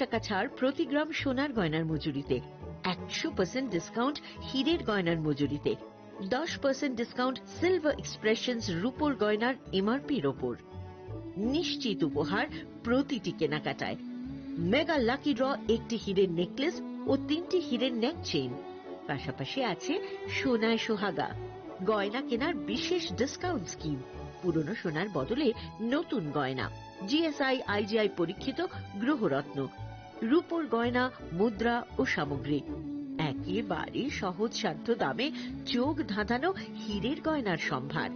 টাকা ছাড় প্রতি গ্রাম সোনার গয়নার মজুরিতে, 100% ডিসকাউন্ট হীরের গয়নার মজুরিতে, 10% ডিসকাউন্ট সিলভার এক্সপ্রেশনস রূপোর গয়নার এমআরপির ওপর। নিশ্চিত উপহার প্রতিটি কেনাকাটায়। মেগা লাকি ড্র একটি হীরের নেকলেস ও 3টি হীরের নেক চেইন। পাশাপাশি আছে সোনায় সোহাগা, গয়না কেনার বিশেষ ডিসকাউন্ট স্কিম, পুরনো সোনার বদলে নতুন গয়না, জিএসআই আইজিআই পরীক্ষিত গ্রহরত্ন, রূপোর গয়না, মুদ্রা ও সামগ্রী, একেবারে সহজসাধ্য দামে চোখ ধাঁধানো হীরের গয়নার সম্ভার।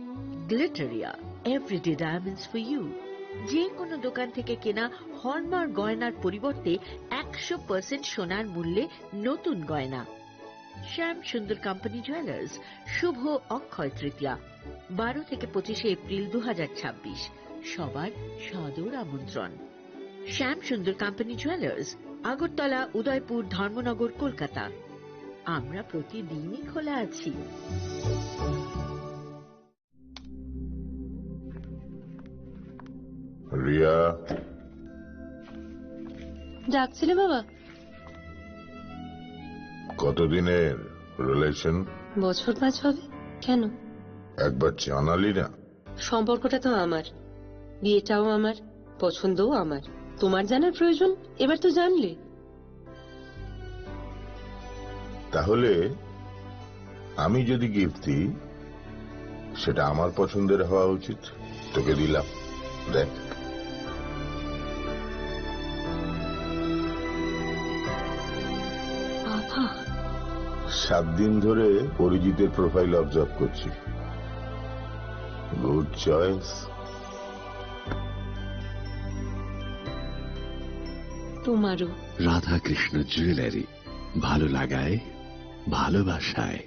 Glitteria, everyday diamonds for you. যে কোনো দোকান থেকে কেনা হলমার্ক গয়নার পরিবর্তে 100% সোনার মূল্যে নতুন গয়না। শ্যাম সুন্দর কোম্পানি জুয়েলার্স, শুভ অক্ষয় তৃতীয়া, 12 থেকে 25 এপ্রিল 2026। সবার সাদর আমন্ত্রণ। শ্যাম সুন্দর কোম্পানি জুয়েলার্স, আগরতলা, উদয়পুর, ধর্মনগর, কলকাতা। আমরা প্রতিদিনই খোলা আছি। রিয়া, ডাকছিলে বাবা? কতদিনের রিলেশন? বছর 5 হবে। কেন? একবার জানালি না? সম্পর্কটা তো আমার, বিয়েটাও আমার, পছন্দও আমার। তোমার জানার প্রয়োজন? এবার তো জানলে। তাহলে আমি যদি গিফট দিই, সেটা আমার পছন্দের হওয়া উচিত। তোকে দিলাম, দেখ। বাবা, 7 দিন ধরে অরিজিতের প্রোফাইল অবজার্ভ করছি। Good choice. তোমারও। রাধাকৃষ্ণ জুয়েলারি, ভালো লাগায় ভালোবাসায়।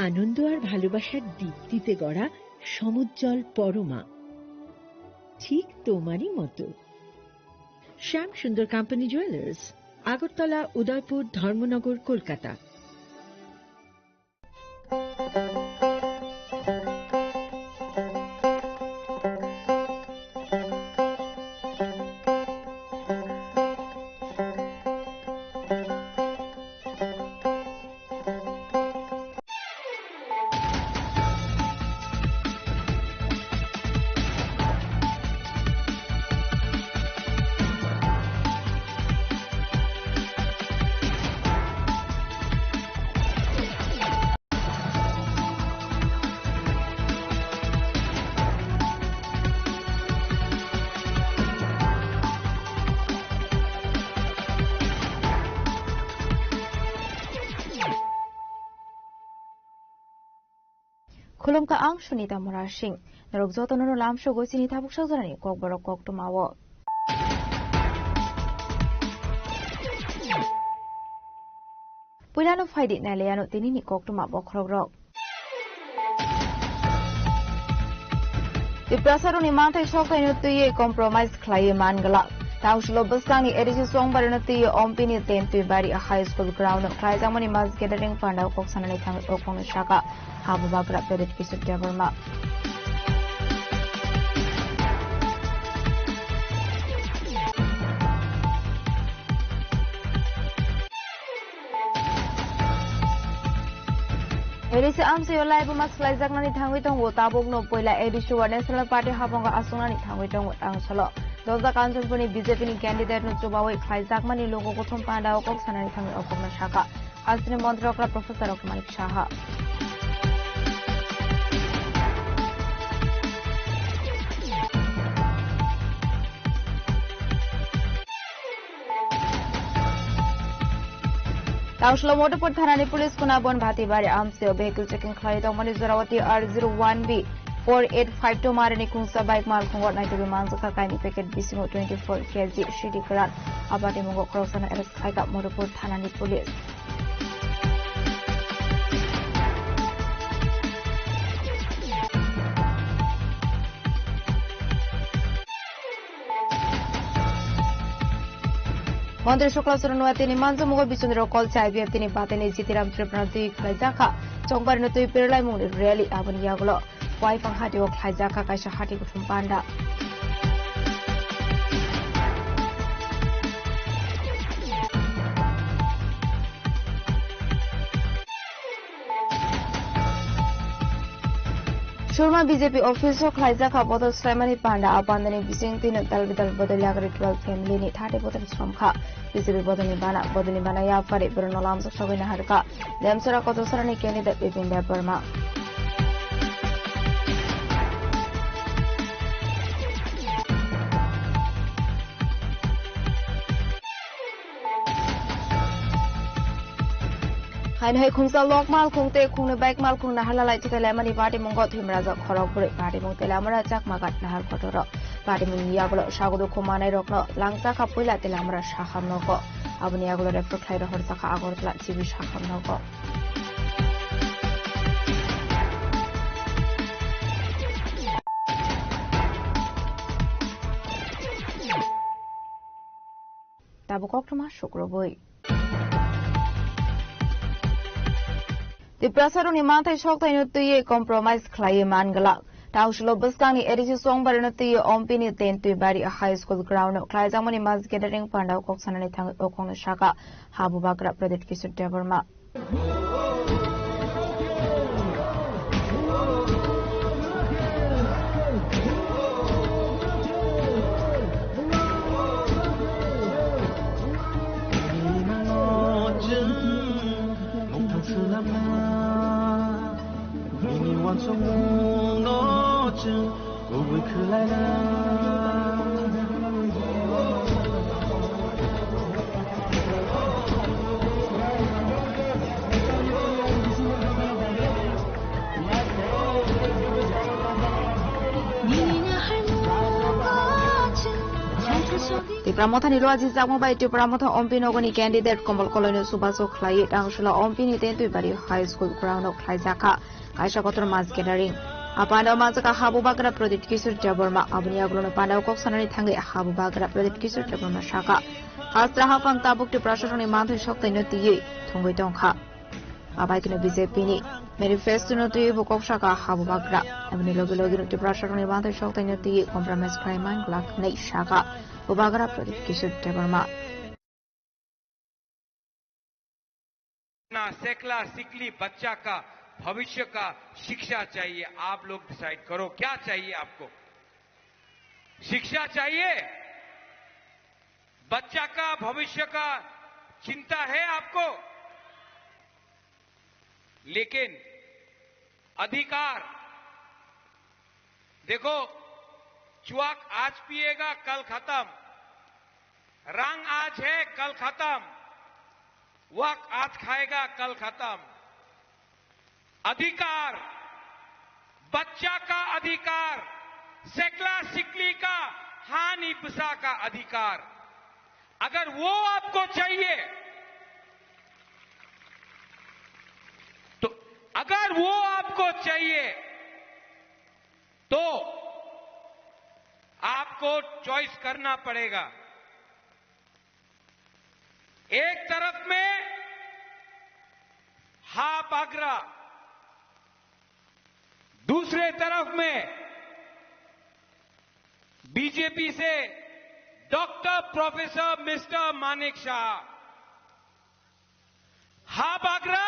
আনন্দ আর ভালোবাসার দীপ্তিতে গড়া সমুজ্জ্বল পরমা, ঠিক তোমারই মতো। শ্যাম সুন্দর company jewellers, Agartala, Udaipur, Dharmanagar, Kolkata. Khulumka ang sunita murashing narugzoto no lamsho go sinita buksazani kok borok kok tumawo. Pulano faidi naleyano tinini kok tumawo krogrok. Iprasaro ni mante shoka inutuye compromise klaye mangala. Taushlo bastani edisi song barinatuye ompini tentu bari a high school ground klay jamani mas gathering fanda kok sanani thang okon shaka. Habu babra perit kisut jabarma. Edisi amsi olai bumas klay jagnani thangwi tongo tabok no poila edisi wa national party habonga asungani thangwi tongo tangsolo. Doza Kanchonpuni BJP ni candidate no chubawi klay jagmani logo kothom panda okok sanani thangwi okon shaka. Asni montrokra Professor Okmanik Shaha. Tangshlo Motorport Thanani Police Kunabon Bhatibari Amseo vehicle checking Khlai Tongmani Zorawati R01B 4852 Marani Kungsa bike mal Kungot Naito Manzaka Kaini packet Bisimo 24 kg Shidi Karan Abati Mungo Krosana Eres Kaika Motorport Thanani Police. Mantri Shukla Suranwati ni Manzo Mugo Bisundro Kol Chai Biap Tini Batani Jitiram Tripranati Khlajaka Chongbar Nutui Pirlai Muni Rally Abani Yaglo Wai Panghati Wok Khlajaka Kaisha Hati Kutum Panda Shurma BJP office of Khlajaka Bodol Slamani Panda Abandani Bising Tin Talbidal Bodoliaga 12 family ni Thate Bodol Sramkha BJP Bodoli Bana Ya Fari Brunolam Sogina Harka Lemsura Kotosarani candidate within their Burma. Hai Kungsa Lok Mal Kungte Kung Bike Mal Kung Nahala Light to the Lemony Party Mungo Timraza Korokuri Party Muntelamara Jack Magat Nahal Kotoro Party Mungiaglo Shagudu Kumane Rokno Langsa Kapula Telamra Shaham Noko Abuniaglo Refro Kaida Horsaka Agorla Chibi Shaham Noko. Tabukokma Shukrobui. The Prasaruni Manta Shokta Nuti compromise Klayaman Galak. Taushlo Buskani Edisi Song Baranuti Ompini Ten to Bari a high school ground. Klazamani Mas Gathering Panda Koksanani Okong Shaka Habu Bakra Predit Kisu Deverma. The Pramotha Niloazi Zamova to Pramotha Ompinogoni candidate Kombal Colonel Subaso Klai Angshula Ompini to Bari High School Ground of Klaizaka, Kaisha Kotor Mas Gathering. Apanda Mazaka Habu Bagra Project Kisur Jaburma, Abunia Grona Panda Koksanari Tangi Habu Bagra Project Kisur Jaburma Shaka. Hastra Hafan Tabuk to Prashoni Mantu Shokta Nuti, Tungu Tonka. Abakino Bizepini. Manifesto no to Bukok Shaka Habu Bagra. Abunilo to Prashoni Mantu Shokta Nuti, Compromise Crime and Black Nate Shaka. Ubagra Project Kisur Jaburma. सेकला सिकली बच्चा का भविष्य का शिक्षा चाहिए। आप लोग decide करो क्या चाहिए आपको। शिक्षा चाहिए, बच्चा का भविष्य का चिंता है आपको, लेकिन अधिकार देखो, चुआक आज पिएगा कल खत्म, रंग आज है कल खत्म, वक आज खाएगा कल खत्म। अधिकार, बच्चा का अधिकार, सेकला सिकली का हानि पिसा का अधिकार, अगर वो आपको चाहिए तो तो आपको चॉइस करना पड़ेगा। एक तरफ में हा बागरा, दूसरे तरफ में बीजेपी से doctor professor mister Manik Shah. हा बागरा,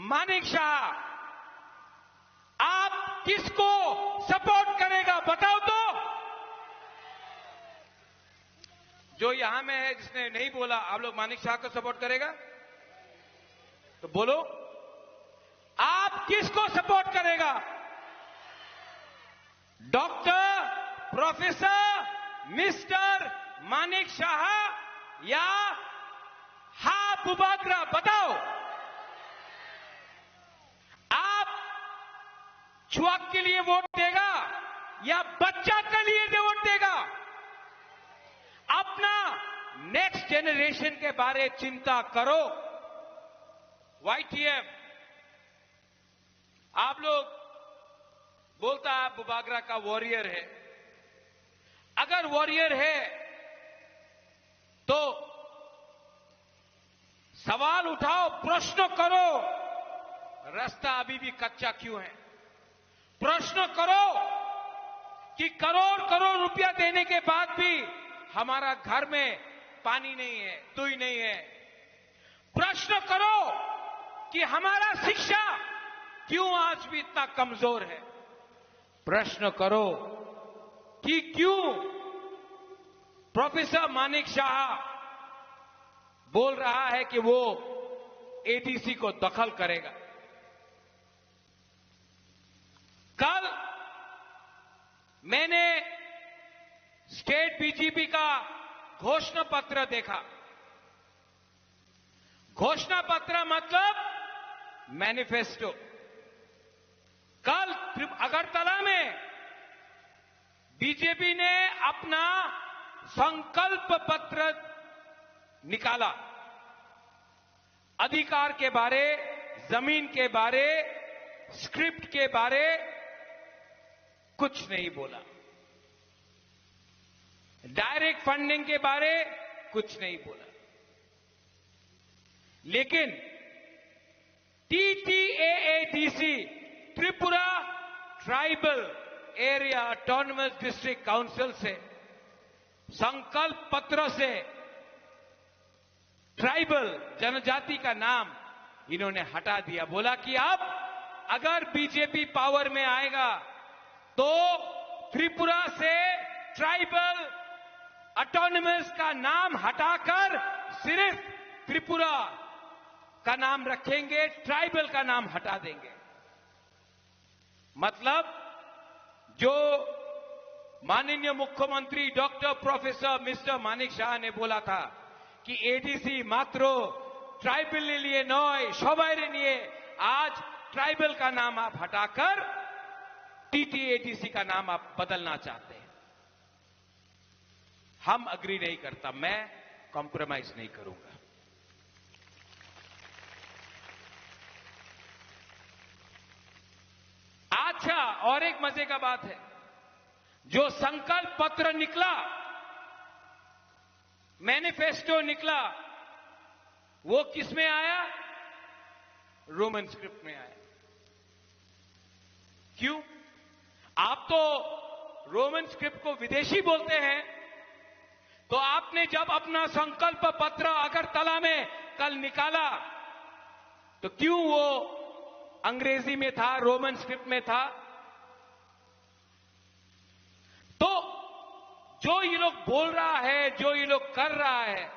मानिक शाह, आप किसको सपोर्ट करेगा बताओ तो। जो यहां में है जिसने नहीं बोला, आप लोग मानिक शाह को सपोर्ट करेगा तो बोलो, आप किसको सपोर्ट करेगा? Doctor professor mister Manik Shah या हा आप बुबागरा बताओ, आप छुआक के लिए वोट देगा या बच्चा के लिए वोट देगा? अपना नेक्स्ट जेनरेशन के बारे चिंता करो। YTM, आप लोग बोलता है बुबागरा का वॉरियर है। अगर वॉरियर है तो सवाल उठाओ, प्रश्न करो, रास्ता अभी भी कच्चा क्यों है? प्रश्न करो कि करोड़ करोड़ रुपया देने के बाद भी हमारा घर में पानी नहीं है, दुई नहीं है। प्रश्न करो कि हमारा शिक्षा क्यों आज भी इतना कमजोर है। प्रश्न करो कि क्यों प्रोफेसर मानिक शाह बोल रहा है कि वो एडीसी को दखल करेगा। कल मैंने स्टेट बीजेपी का घोषणा पत्र देखा। घोषणा पत्र मतलब मैनिफेस्टो। कल अगरतला में बीजेपी ने अपना संकल्प पत्र निकाला। अधिकार के बारे, जमीन के बारे, स्क्रिप्ट के बारे कुछ नहीं बोला। डायरेक्ट फंडिंग के बारे कुछ नहीं बोला। लेकिन TTAADC, Tripura tribal area autonomous district council से संकल्प पत्र से ट्राइबल जनजाति का नाम इन्होंने हटा दिया। बोला कि अब अगर बीजेपी पावर में आएगा तो त्रिपुरा से ट्राइबल ऑटोनमस का नाम हटाकर सिर्फ त्रिपुरा का नाम रखेंगे, ट्राइबल का नाम हटा देंगे। मतलब जो माननीय मुख्यमंत्री doctor professor mister Manik Shah ने बोला था कि एडीसी मात्र ट्राइबल के लिए नय सबाइरे निये, आज ट्राइबल का नाम आप हटाकर TTADC का नाम आप बदलना चाहते हैं। हम अग्री नहीं करता, मैं कॉम्प्रोमाइज नहीं करूंगा। अच्छा, और एक मजे का बात है, जो संकल्प पत्र निकला, मैनिफेस्टो निकला, वो किस में आया? रोमन स्क्रिप्ट में आया। क्यों? आप तो रोमन स्क्रिप्ट को विदेशी बोलते हैं, तो आपने जब अपना संकल्प पत्र अगरतला में कल निकाला तो क्यों वो अंग्रेजी में था, रोमन स्क्रिप्ट में था? तो जो ये लोग बोल रहा है, जो ये लोग कर रहा है,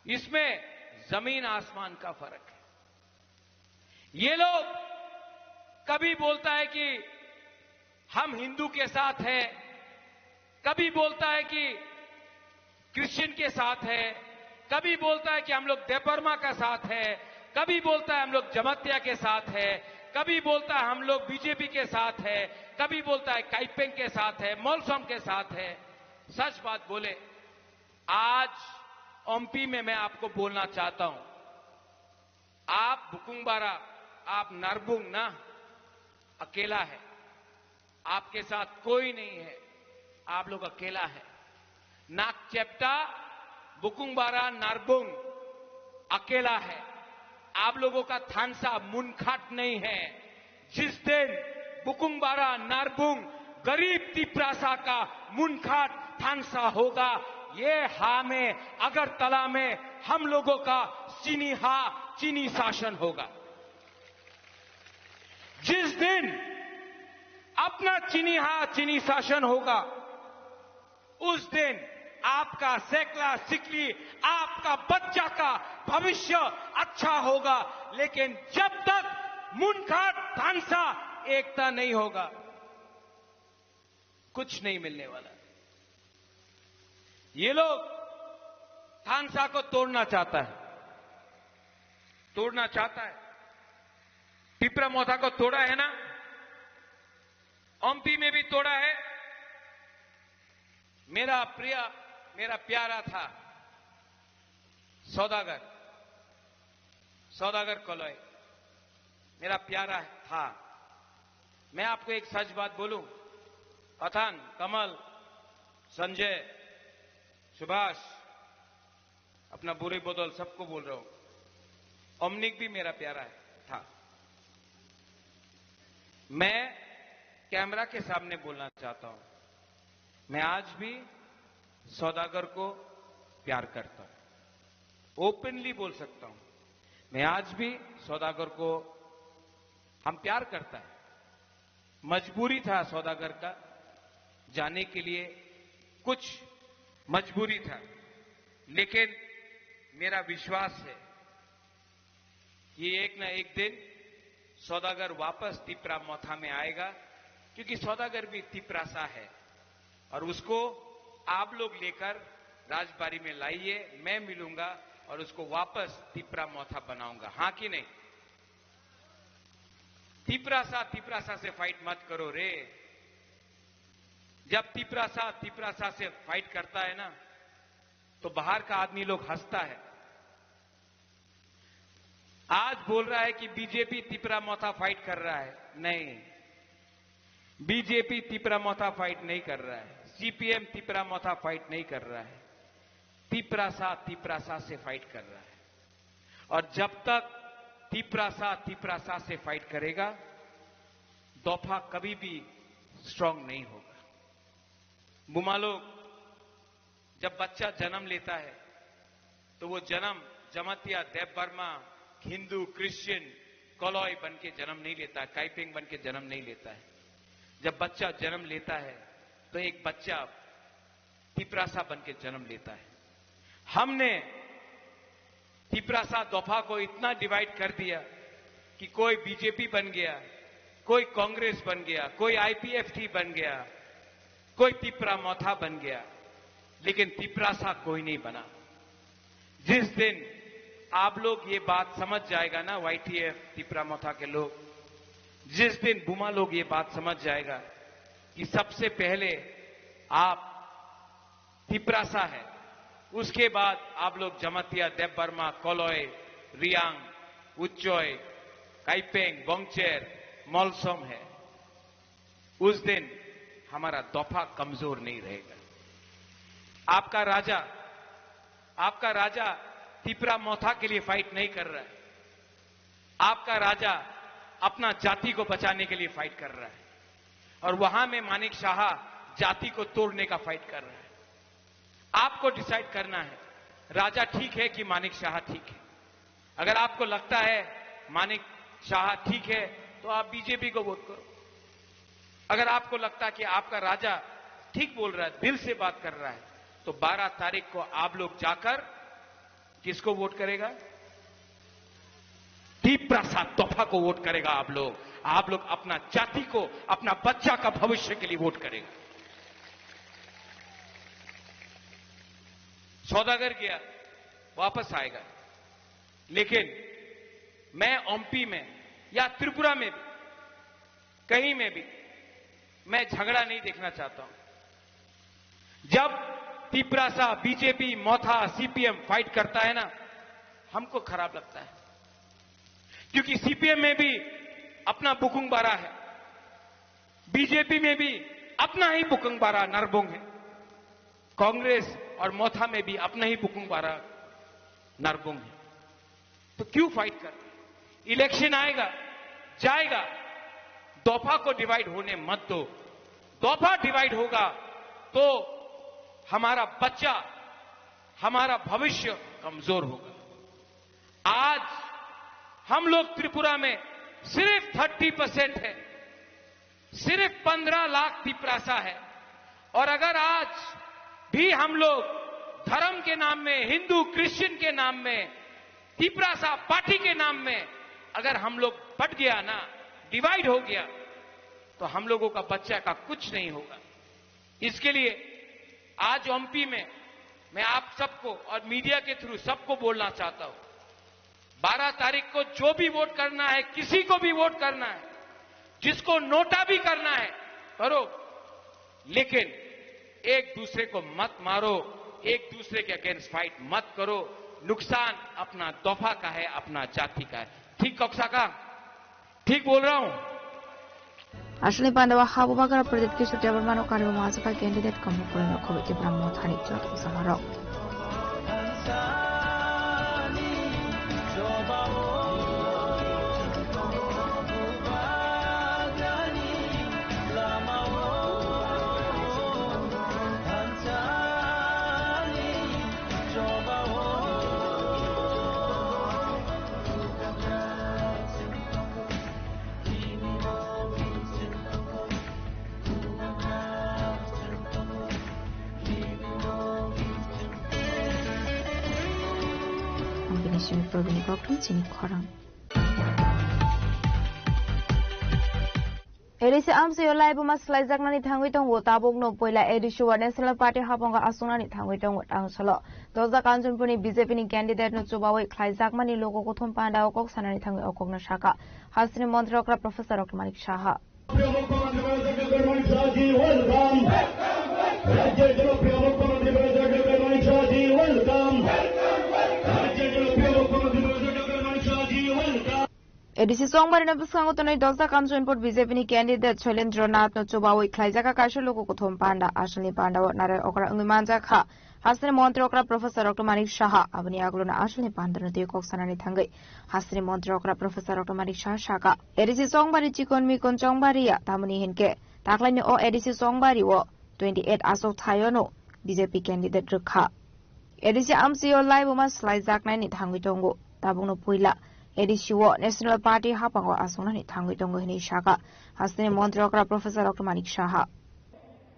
इसमें जमीन आसमान का फर्क है। ये लोग कभी बोलता है कि हम हिंदू के साथ हैं, कभी बोलता है कि क्रिश्चियन के साथ है, कभी बोलता है कि हम लोग देबर्मा का साथ है, कभी बोलता है हम लोग जमातिया के साथ है, कभी बोलता है हम लोग बीजेपी के साथ है, कभी बोलता है काइपेंग के साथ है, मौलसम के साथ है। सच बात बोले, आज ओमपी में मैं आपको बोलना चाहता हूं, आप बुकुंबारा, आप नारबुंग ना अकेला है, आपके साथ कोई नहीं है, आप लोग अकेला है। नाकचेप्टा, बुकुंबारा, नारबुंग अकेला है। आप लोगों का थानसा मुनखाट नहीं है। जिस दिन बुकुंबारा, नारबुंग, गरीब तिप्रासा का मुनखाट थानसा होगा, ये हा में अगरतला में हम लोगों का चीनी शासन होगा। जिस दिन अपना चीनी शासन होगा, उस दिन आपका सेकला सिकली, आपका बच्चा का भविष्य अच्छा होगा। लेकिन जब तक मुनखाट थानसा एकता नहीं होगा, कुछ नहीं मिलने वाला। ये लोग थानसा को तोड़ना चाहता है, तोड़ना चाहता है। तिपरा मोथा को तोड़ा है ना, एमपी में भी तोड़ा है। मेरा प्यारा था सौदागर कोलॉय, मेरा प्यारा था। मैं आपको एक सच बात बोलूं, पठान, कमल, संजय, सुभाष, अपना बुरे बदल सबको बोल रहा हूं, ओमनिक भी मेरा प्यारा था। मैं कैमरा के सामने बोलना चाहता हूं, मैं आज भी सौदागर को प्यार करता हूं, ओपनली बोल सकता हूं। मैं आज भी सौदागर को हम प्यार करता है। मजबूरी था सौदागर का जाने के लिए, कुछ मजबूरी था, लेकिन मेरा विश्वास है कि एक ना एक दिन सौदागर वापस तिपरा मोथा में आएगा, क्योंकि सौदागर भी तिपरा सा है और उसको आप लोग लेकर राजबाड़ी में लाइए, मैं मिलूंगा और उसको वापस तिपरा मोथा बनाऊंगा। हां कि नहीं? तिपरा सा से फाइट मत करो रे। जब तिपरा सा से फाइट करता है ना, तो बाहर का आदमी लोग हंसता है। आज बोल रहा है कि बीजेपी तिपरा मोथा फाइट कर रहा है, नहीं, बीजेपी तिपरा मोथा फाइट नहीं कर रहा है, सीपीएम तिपरा मोथा फाइट नहीं कर रहा है, तिपरा सा से फाइट कर रहा है। और जब तक तिपरा सा से फाइट करेगा, दोफा कभी भी स्ट्रांग नहीं होगा। बुमा लोग, जब बच्चा जन्म लेता है तो वो जन्म जमातिया, देव बर्मा, हिंदू, क्रिश्चियन, कोलॉय बन के जन्म नहीं लेता है, काइपिंग बन के जन्म नहीं लेता है। जब बच्चा जन्म लेता है तो एक बच्चा तिपरासा बन के जन्म लेता है। हमने तिपरासा दोफा को इतना डिवाइड कर दिया कि कोई बीजेपी बन गया, कोई कांग्रेस बन गया, कोई आईपीएफटी बन गया, कोई तिपरा मोथा बन गया, लेकिन तिपरासा कोई नहीं बना। जिस दिन आप लोग ये बात समझ जाएगा ना, वाईटीएफ, तिपरा मोथा के लोग, जिस दिन बुमा लोग ये बात समझ जाएगा कि सबसे पहले आप तिपरासा है, उसके बाद आप लोग जमातिया, देव बर्मा, कोलॉय, रियांग, उच्चोय, काइपेंग, बोंगचेर, मॉलसोम है, उस दिन हमारा दोफा कमजोर नहीं रहेगा। आपका राजा तिपरा मोथा के लिए फाइट नहीं कर रहा है। आपका राजा अपना जाति को बचाने के लिए फाइट कर रहा है, और वहां में मानिक शाह जाति को तोड़ने का फाइट कर रहा है। आपको डिसाइड करना है, राजा ठीक है कि मानिक शाह ठीक है। अगर आपको लगता है मानिक शाह ठीक है तो आप बीजेपी को वोट करो। अगर आपको लगता है कि आपका राजा ठीक बोल रहा है, दिल से बात कर रहा है, तो 12 तारीख को आप लोग जाकर किसको वोट करेगा? तिपरासा दोफा को वोट करेगा। आप लोग अपना जाति को, अपना बच्चा का भविष्य के लिए वोट करेगा। सौदागर गया, वापस आएगा, लेकिन मैं एमपी में या त्रिपुरा में भी, कहीं में भी मैं झगड़ा नहीं देखना चाहता हूं। जब तिपरासा, बीजेपी, मोथा, सीपीएम फाइट करता है ना, हमको खराब लगता है, क्योंकि सीपीएम में भी अपना बुकुंग बारा है, बीजेपी में भी अपना ही बुकुंग बारा नरबोंग है, कांग्रेस और मोथा में भी अपना ही बुकुंग बारा नरबोंग है। तो क्यों फाइट कर? इलेक्शन आएगा, जाएगा, दोफा को डिवाइड होने मत दो। दोफा डिवाइड होगा तो हमारा बच्चा, हमारा भविष्य कमजोर होगा। आज हम लोग त्रिपुरा में सिर्फ 30% है, सिर्फ 15 लाख तिपरासा है, और अगर आज भी हम लोग धर्म के नाम में, हिंदू क्रिश्चियन के नाम में, तिपरासा पार्टी के नाम में अगर हम लोग बट गया ना, डिवाइड हो गया, तो हम लोगों का बच्चा का कुछ नहीं होगा। इसके लिए आज एमपी में मैं आप सबको और मीडिया के थ्रू सबको बोलना चाहता हूं, 12 तारीख को जो भी वोट करना है, किसी को भी वोट करना है, जिसको नोटा भी करना है करो, लेकिन एक दूसरे को मत मारो, एक दूसरे के अगेंस्ट फाइट मत करो। नुकसान अपना दफा का है, अपना जाति का है। ठीक कक्षा का ठीक बोल रहा हूं? Ashley Pandawa Habubakar Project Kishu Tabermano Karibu Mazaka candidate Kamukurino Komiti Brahmo Thani Jot Samaro. Combination Provini Bokton Sini Korang. Edisi amsi olai buma slide zaknani thangwi tong wo tabok no poila edisi wa National Party haponga asungani thangwi tong wat ang solo. Doza kanjunpuni BJP ni candidate no chubawi khlai zakmani logo kothom panda okok sanani thangwi okok na shaka. Hasri Mantri okra Professor Dr. Manik Shaha. Edisi Songbari na biskango tonai Doza Kanjunpur BJP ni candidate Shailendra Nath no chubawi khlai jaka kaisha logo kothom panda Ashley Pandawa nare okra ngimanja kha. Hasri Mantri okra Professor Dr. Manik Shaha abni aglo na Ashley Pandana de kok sanani thangai. Hasri Mantri okra Professor Dr. Manik Shaha shaka. Edisi Songbari chikon mi kon Songbari ya tamuni hinke. Taklai ni o Edisi Songbari wo 28 asok thayono BJP candidate rukha. Edisi amsi olai buma slide zaknai ni thangwi tongo tabung no puila. Edisi wo National Party hapango asuna ni thangwi tongo hini shaka. Hasri Mantri okra Professor Dr. Manik Shaha.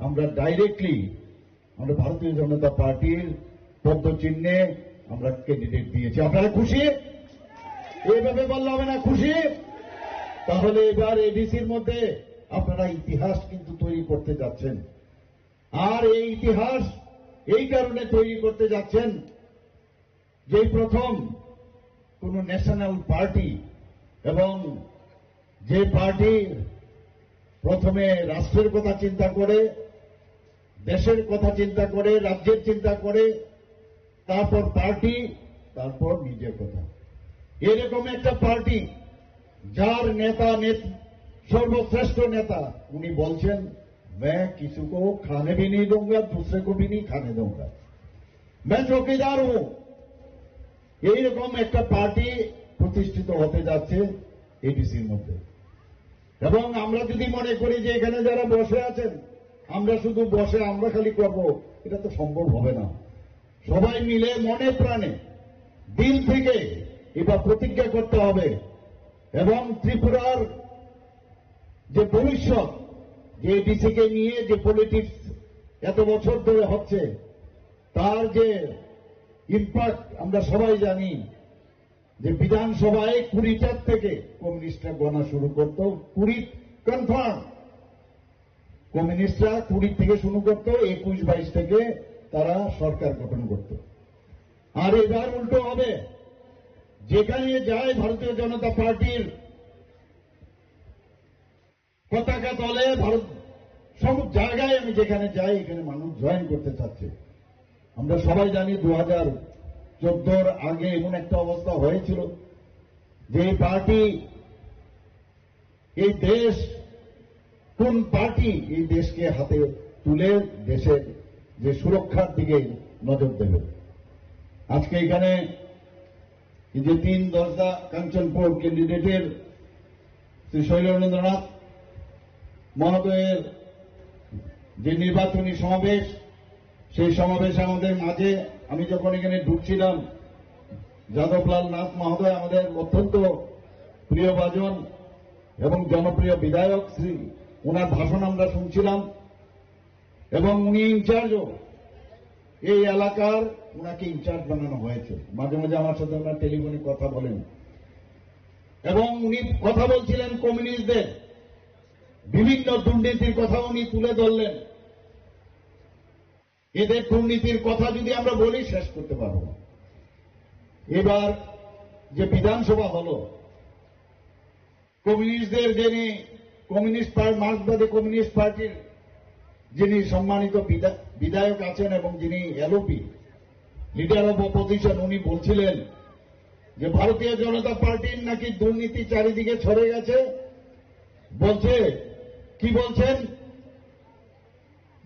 আমরা directly আমরা ভারতীয় জনতা পার্টির পদ্মচিহ্নে আমরা candidate দিয়েছি। আপনারা খুশি? এইভাবে বললে হবে না, খুশি? তাহলে এবার এডিসির মধ্যে আপনারা ইতিহাস কিন্তু তৈরি করতে যাচ্ছেন। আর এই ইতিহাস এই কারণে তৈরি করতে যাচ্ছেন যে প্রথম কোন ন্যাশনাল পার্টি এবং যে পার্টি প্রথমে রাষ্ট্রের কথা চিন্তা করে, দেশের কথা চিন্তা করে, রাজ্যের চিন্তা করে, তারপর পার্টি, তারপর নিজের কথা। এরকম একটা পার্টি যার নেতা সর্বশ্রেষ্ঠ নেতা উনি বলছেন मैं किसी को खाने भी नहीं दूंगा, दूसरे को भी नहीं खाने दूंगा, मैं चौकीदार हूं। এইরকম একটা পার্টি প্রতিষ্ঠিত হতে যাচ্ছে এডিসির মধ্যে। এবং আমরা যদি মনে করি যে এখানে যারা বসে আছেন আমরা শুধু বসে আমরা খালি করব, এটা তো সম্ভব হবে না। সবাই মিলে মনে প্রাণে দিল থেকে এটা প্রতিজ্ঞা করতে হবে এবং ত্রিপুরার যে ভবিষ্যৎ, যে এডিসিকে নিয়ে যে পলিটিক্স এত বছর ধরে হচ্ছে তার যে ইম্প্যাক্ট আমরা সবাই জানি যে বিধানসভায় 20টার থেকে কমিউনিস্টরা গণা শুরু করত, 20 কনফার্ম কমিউনিস্টরা 20 থেকে শুরু করত, 21-22 থেকে তারা সরকার গঠন করত। আর এবার উল্টো হবে, যেখানে যায় ভারতীয় জনতা পার্টির পতাকা তলে ভারত সব জায়গায় আমি যেখানে যাই এখানে মানুষ জয়েন করতে চাচ্ছে। আমরা সবাই জানি 2014 আগে এমন একটা অবস্থা হয়েছিল যে পার্টি এই দেশ কোন পার্টি এই দেশকে হাতে তুলে দেশের যে সুরক্ষার দিকে নজর দেবে। আজকে এখানে এই যে 3 দশদা কাঞ্চনপুর ক্যান্ডিডেটের শ্রী শৈলেন্দ্রনাথ মহোদয়ের যে নির্বাচনী সমাবেশ, সেই সমাবেশে আমাদের মাঝে আমি যখন এখানে ঢুকছিলাম যাদবলাল নাথ মহোদয় আমাদের অত্যন্ত প্রিয়ভাজন এবং জনপ্রিয় বিধায়ক, শ্রী ওনার ভাষণ আমরা শুনছিলাম এবং উনি ইনচার্জও, এই এলাকার ওনাকে ইনচার্জ বানানো হয়েছে। মাঝে মাঝে আমার সাথে ওনার টেলিফোনে কথা বলেন এবং উনি কথা বলছিলেন কমিউনিস্টদের বিভিন্ন দুর্নীতির কথা উনি তুলে ধরলেন। এদের দুর্নীতির কথা যদি আমরা বলি শেষ করতে পারব না। এবার যে বিধানসভা হলো, কমিউনিস্টদের যিনি মার্ক্সবাদী কমিউনিস্ট পার্টির যিনি সম্মানিত বিধায়ক আছেন এবং যিনি এলওপি লিডার অব অপোজিশন, উনি বলছিলেন যে ভারতীয় জনতা পার্টির নাকি দুর্নীতি চারিদিকে ছড়ে গেছে। কি বলছেন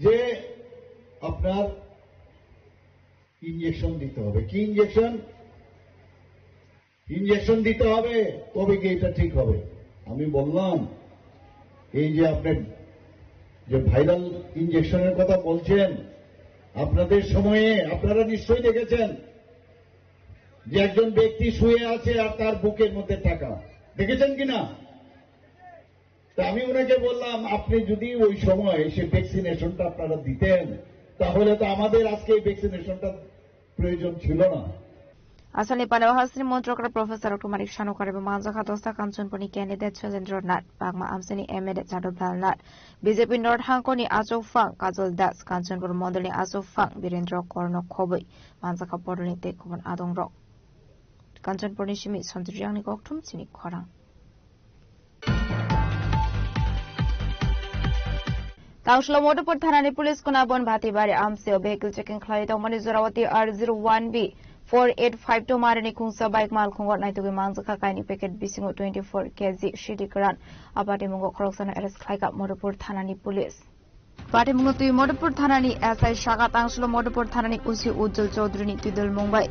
যে আপনার ইনজেকশন দিতে হবে। কি ইনজেকশন দিতে হবে, তবে কি এটা ঠিক হবে? আমি বললাম এই যে আপনি যে ভাইরাল ইনজেকশনের কথা বলছেন, আপনাদের সময়ে আপনারা নিশ্চয়ই দেখেছেন যে একজন ব্যক্তি শুয়ে আছে আর তার বুকের মধ্যে টাকা, দেখেছেন কিনা? তা আমি ওনাকে বললাম, আপনি যদি ওই সময় সে ভ্যাকসিনেশনটা আপনারা দিতেন, তাহলে তো আমাদের আজকে এই ভ্যাকসিনেশনটা প্রয়োজন ছিল না। Asal pada Hasri Montrokar Professor Tumarik Shanokar Manzaka Dosta Kanchanpuni candidate Chalendra Nat, Bagma Amseni Emed Zadobal Nat, BJP North Hankoni Azo Fang, Kazol Das, Kanchanpur Modeli Azo Fang, Birendra Korno Kobi, Manzaka Podoni Tekovan Adong Rock. Kanchanpuni Shimi Santriani Goktum Sini Korang. Kausla Motorpur Thanani Police Kunabon Bhatibari Amseo vehicle checking Klaito Manizurawati R01B 4852 Marani Kungsa bike mal Kungot Naitugi Manzaka Kaini packet Bisingo 24 kg Shidikaran Abati Mungo Kroksana Eres Klaika Motorpur Thanani Police. Bati Mungo Tui Motorpur Thanani SI Shaka Tangslo Motorpur Thanani Usi Ujjal Chaudhary Tudul Mumbai.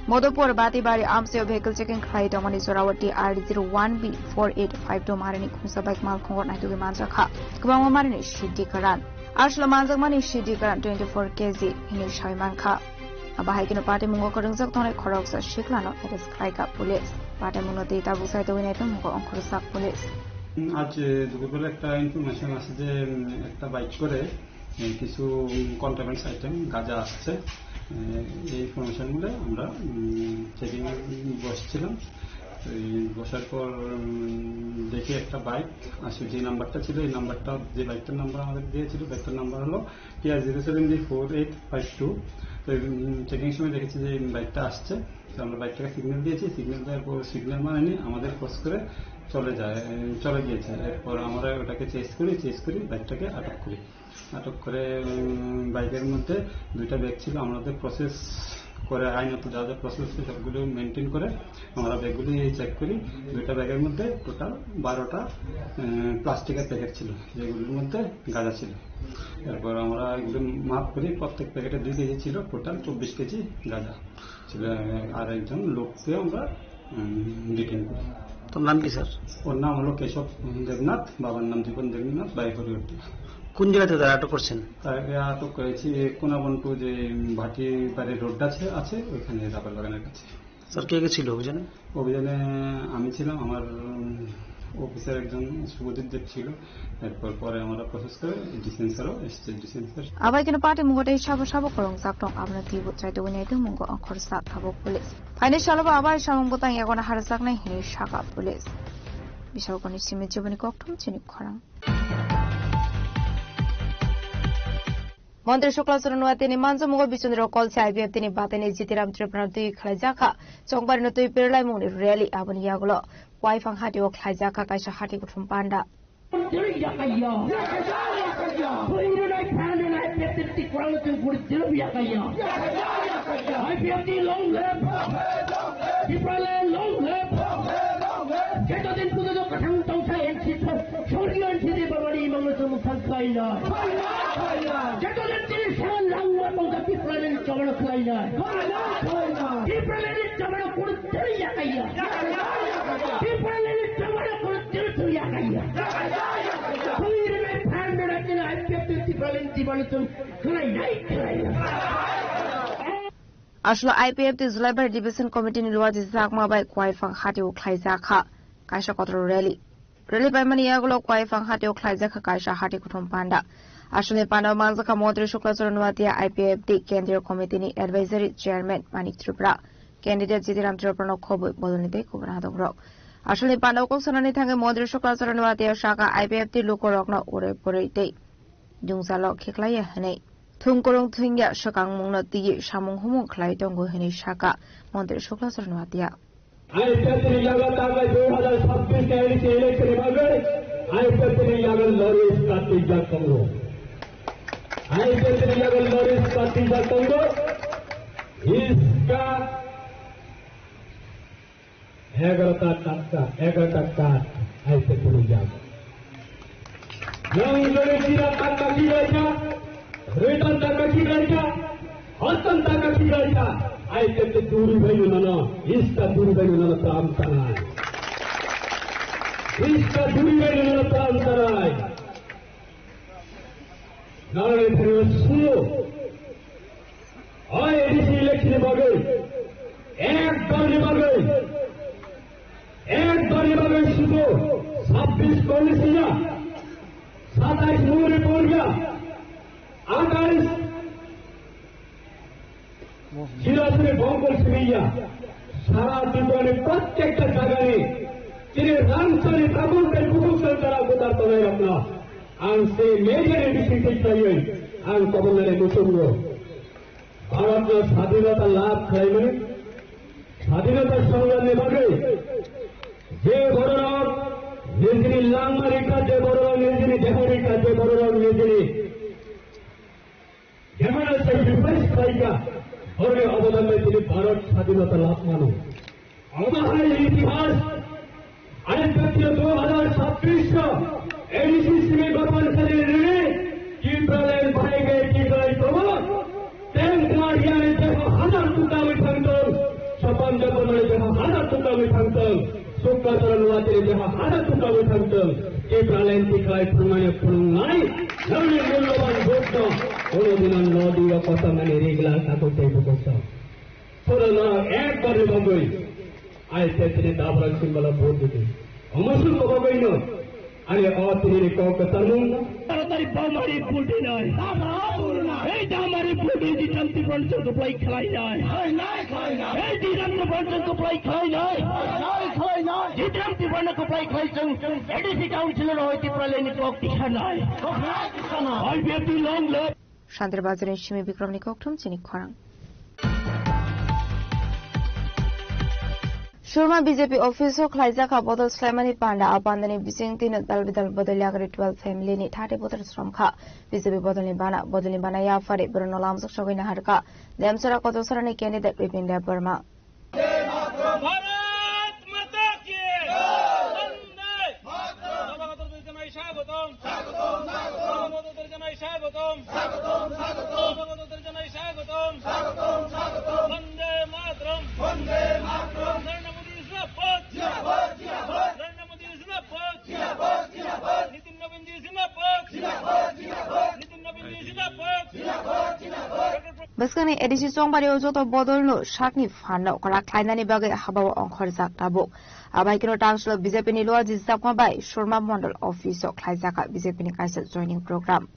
Modopur Batibari Amseo vehicle checking Klaito Manizurawati R01B 4852 Marani Kungsa bike mal Kungot Naitugi Manzaka Kubama Marani Shidikaran Ashlo Manzak Mani Shidikaran 24 kg Hini Shaimanka. Abahay kino party mungo korungsak tonay koroksa shiklano eres Klaika Police. Party mungo data busay to winay mungo onkorsak Police. আজ দুপুরবেলা একটা information আছে যে একটা bike করে কিছু contraband item গাঁজা আসছে। এই ইনফরমেশনগুলো আমরা চেকিং বসছিলাম। বসার পর দেখি একটা বাইক আসলে যে নাম্বারটা ছিল, এই নাম্বারটা যে বাইকটার নাম্বার আমাদের দিয়েছিল, বাইকটার নাম্বার হলো PR07D4852। তো চেকিং সময় দেখেছি যে বাইকটা আসছে, তো আমরা বাইকটাকে সিগন্যাল দিয়েছি। সিগন্যাল দেওয়ার পর সিগন্যাল মানেনি, আমাদের ক্রস করে চলে গিয়েছে। এরপর আমরা ওটাকে চেস করি বাইকটাকে আটক করে বাইকের মধ্যে দুইটা ব্যাগ ছিল। আমাদের প্রসেস করে আইনত যা যা প্রসেস সবগুলো মেনটেন করে আমরা ব্যাগগুলি চেক করি। দুইটা ব্যাগের মধ্যে টোটাল 12টা প্লাস্টিকের প্যাকেট ছিল, যেগুলোর মধ্যে গাঁজা ছিল। এরপর আমরা একদম মাপ করি, প্রত্যেক প্যাকেটে 2 কেজি ছিল, টোটাল 24 কেজি গাঁজা ছিল। আর একজন লোককে আমরা ডিটেইন করি। তোর নাম কি স্যার? ওর নাম হলো কেশব দেবনাথ, বাবার নাম জীবন দেবনাথ, বাইহরিউদ্দিন। কোন জায়গা থেকে আটক করছেন? তাকে আটক করেছি কোনাবন্টু যে ভাটি বাড়ির রোডটা আছে ওইখানে রাবার বাগানের কাছে। স্যার কে কে ছিল অভিযানে? অভিযানে আমি ছিলাম, আমার অফিসার একজন শুভদীপ দেব ছিল। এরপর পরে আমরা প্রসেস করে ডিসেন্সারও এসছে। ডিসেন্সার Abay kino party mungo day shabo korungsak tong abna tibu try to winay mungo onkorsak Thabo Police. Paine shalaba abay shamung botang yagona harasak na hini Shaka Police. Bishaw koni Shimi Jibani Goktum Chini Korang. Mantri Shukla Suranwa tini manzo mungo bisundro call sa IBF tini batani Jitiram Tripura tui Khlajaka Chongbar no tui Pirlai muni rally abani yagulo Wai Fang Hati o Khlajaka kaisa hati kutum panda. Ashlo IPF the Zulaibar Division Committee ni luar Zakma by Kwai Fang Hati o Khlaizaka Kaisha Kotro Rally by Maniagulo Kwai Fang Hati o Khlaizaka Kaisha Hati Kutum Panda Ashlo Panda Manzaka Mantri Shukla Suranwatia IPF the Kendriya Committee ni Advisory Chairman Manik Tripura Candidate Jitiram Tripura no Khobo Bolonite Kubranadong Rock Ashlo Panda Koksanani Thange Mantri Shukla Suranwatia Shaka IPF the Lukorokna Ure Purite Jungsalo Kiklaya Hane Thungkorong Thingya Shakang Mungna Ti Shamung Humung Klai Tongo Hini Shaka Mantri Shukla Suranwatia IPL लगातार 2026 के ADC election में IPL Lawrence का तीजा कंगो IPL Lawrence का तीजा कंगो इसका 11 কাট IPL जागा yang Indonesia tak kira retan tak kira hotan tak kira ai tete duri bayu nana iska duri bayu nana pram tanai iska duri bayu nana pram tanai nare thero suno ai edisi election bagai ek dole bagai suno 26 polisinya 27 नूरे बोल गया 28 जिलासुरे बंगल सिमिया सारा दुनिया प्रत्येक जगह तिने रामचंद्र प्रभु के कुकुर तरह गुजार तोड़े अपना आंसे मेजर एडिसी के चाहिए आं कबलरे मुसुंगो भारत में स्वाधीनता लाभ खाई में स्वाधीनता संग्राम में बगे जे बड़ा निर्जनी लांगमारिका जे बड़ा निर्जनी देहरिका जे बड़ा निर्जनी जमाना से विपरीत खाईका और अवदान में তিনি भारत स्वाधीनता लाभ मानो हमारे इतिहास आईपीएल 2026 का एडीसी में बर्बाद करने ने की प्रलय भाई गए की गए तो तेल मारिया ने जब 1000 टुकड़ा में ठंडो सपन जब बने जब 1000 टुकड़ा में ठंडो सुक्का तरल वाते जब 1000 टुकड़ा में ठंडो की प्रलय दिखाई प्रमाण पुनाई नवले मूल्यवान वोट कोनो दिन नदी व कथा माने रेगुलर ताको तेको कोसा पुराना एक बार बगई आइ तेतने दाबरा सिंबल भोट दिते हमसु को बगई न अरे अतिने को कतनु तारी बामारी फुटी নাই এই দামারি ফুটি জিতন্তি পর্যন্ত প্লাই খেলাই যায় এই জিতন্তি পর্যন্ত প্লাই খেলাই যায় জিতন্তি পর্যন্ত প্লাই খেলাইছেন এডিসি কাউন্সিলর হইতে প্রলেনি টক দিখানায় আইবিএফটি লং লে শান্তির বাজারের সীমে বিক্রম নিকটম চিনি খরাং Shurma BJP office of Klaizaka Bodol Slamani Panda Abandani Bising Tina Dalvidal Bodoliagri 12 family ni Tati Botter Stromka BJP Bodolibana Yafari Bruno Lams of Shogina Harka Demsara Kotosarani candidate within their Burma. Baskani edisi songbari ojoto bodolno shakni fanda okara klainani bagai habawa onkhor zaktabuk abai kino tangslo BJP ni loa jisapma bai Shurma Mandal office of Klaizaka BJP ni kaisa joining program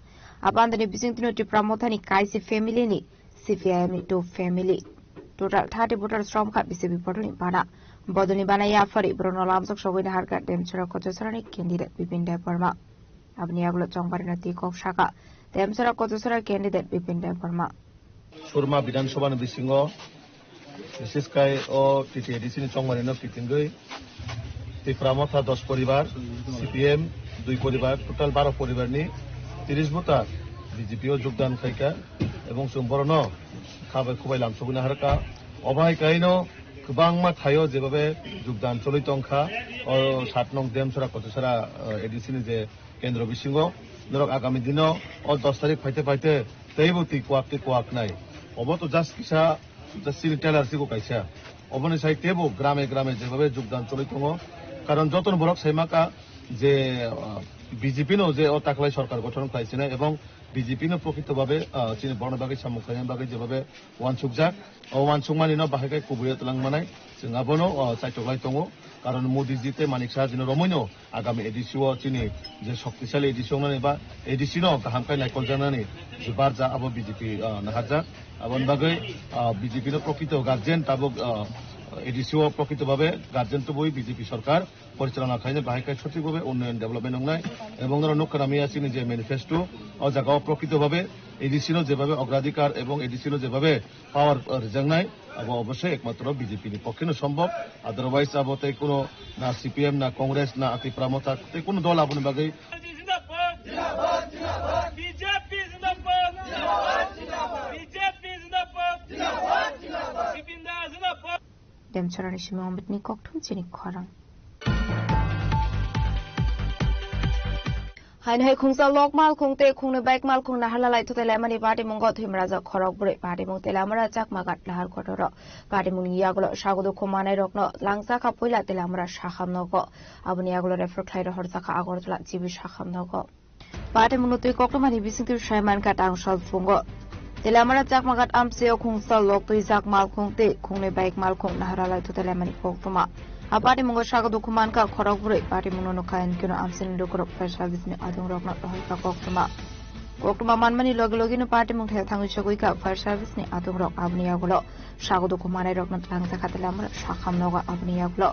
abandani bising tino tipramothani kaisi family ni CPIM ni 2 family total 30 voter stromka BJP bodolni bana bodolni bana yafari Bruno Lamsok shogina harka demchara kotosarani candidate Bipin Deparma abni aglo songbari na tikok shaka demchara kotosara candidate Bipin Deparma Shurma Bidansabha bisingo বিশেষ করে ও TTADC চংমারিনো পিটিংগৈ Tipra Motha 10 পরিবার CPM 2 পরিবার total 12 পরিবারনি 30 voter বিজেপিও যোগদান খাইকা এবং সম্পূর্ণ খাবাই খুবাই লামসগুনা হারকা অবাই কাইনো गोबांमा थायो जेबाबे যোগদান চলিত अंखा और 7 नং देमसरा कतसरा एडिसि जे केंद्र बिसिंगो नरक आगामी दिनो और 10 तारिख फाइते फाइते तैबोति कुआक नाय अब तो जास्ट किसा सिल टेलर सिको काइसा अबनि साइतेबो ग्रामे ग्रामे जेबाबे যোগদান চলিত कारण जतन बरक सैमाका जे বিজেপি नो जे अताकलाई सरकार गठन खाइसिना এবং বিজেপি नो प्रकृतभावे चिनि बर्णबागै सामुखायन बागै जेबाबे वानसुकजाक वानसुकमानिनो बाहायकै कुबुया तलांगमानाय जों आबोनो साइटकलाय दङो कारण मोदी जीते मानिक साहा जिनो रमैनो आगामी एडिसिओ चिनि जे शक्तिशाली एडिसिओ माने बा एडिसिनो गाहामखाय नायकल जानानै जुबार जा आबो बिजेपि नाहाजा आबन बागै बिजेपि नो प्रकृत गार्जेन ताबो এডিসিও প্রকৃতভাবে গার্জেন তো বই বিজেপি সরকার পরিচালনা খাইনে বাহিকায় সঠিকভাবে উন্নয়ন ডেভেলপমেন্ট নয় এবং নৌকা নামি আসি যে ম্যানিফেস্টো ও জায়গাও প্রকৃতভাবে এডিসিও যেভাবে অগ্রাধিকার এবং এডিসিও যেভাবে পাওয়ার রেজাংনায় এবং অবশ্যই একমাত্র বিজেপির পক্ষে সম্ভব আদারওয়াইজ আবতে কোনো না সিপিএম না কংগ্রেস না আতি প্রামতা কোনো দল আপনি বাকি Demchara Nishimi Mohammed ni koktum chini khwarang. Hain hai khungsa lok mal khungte khungne bike mal khungna halalai to tele mani party mongo thim raja khorok bure party mong tele amara chak magat lahar khotoro party mong yagulo sagodo khomanai rokno langsa kha poila tele amara shakham nogo abuni yagulo refer khlaira horsa kha agortla jibi shakham nogo party mong tui koktomani bisingtir shaiman ka tang shal fungo tele amara chak magat amseo khungsa lok tui jak mal khungte khungne bike mal khungna halalai to tele mani koktoma Apati mungo sagodo khuman ka khorok bure party mong no kain kino amsin do krop fire service ni adung rokna tohai ka koktoma manmani logi no party mong thel thangi chogoi ka fire service ni adung rok abni yagulo sagodo khumanai rokna tangsa khatela amra shakham noga abni yagulo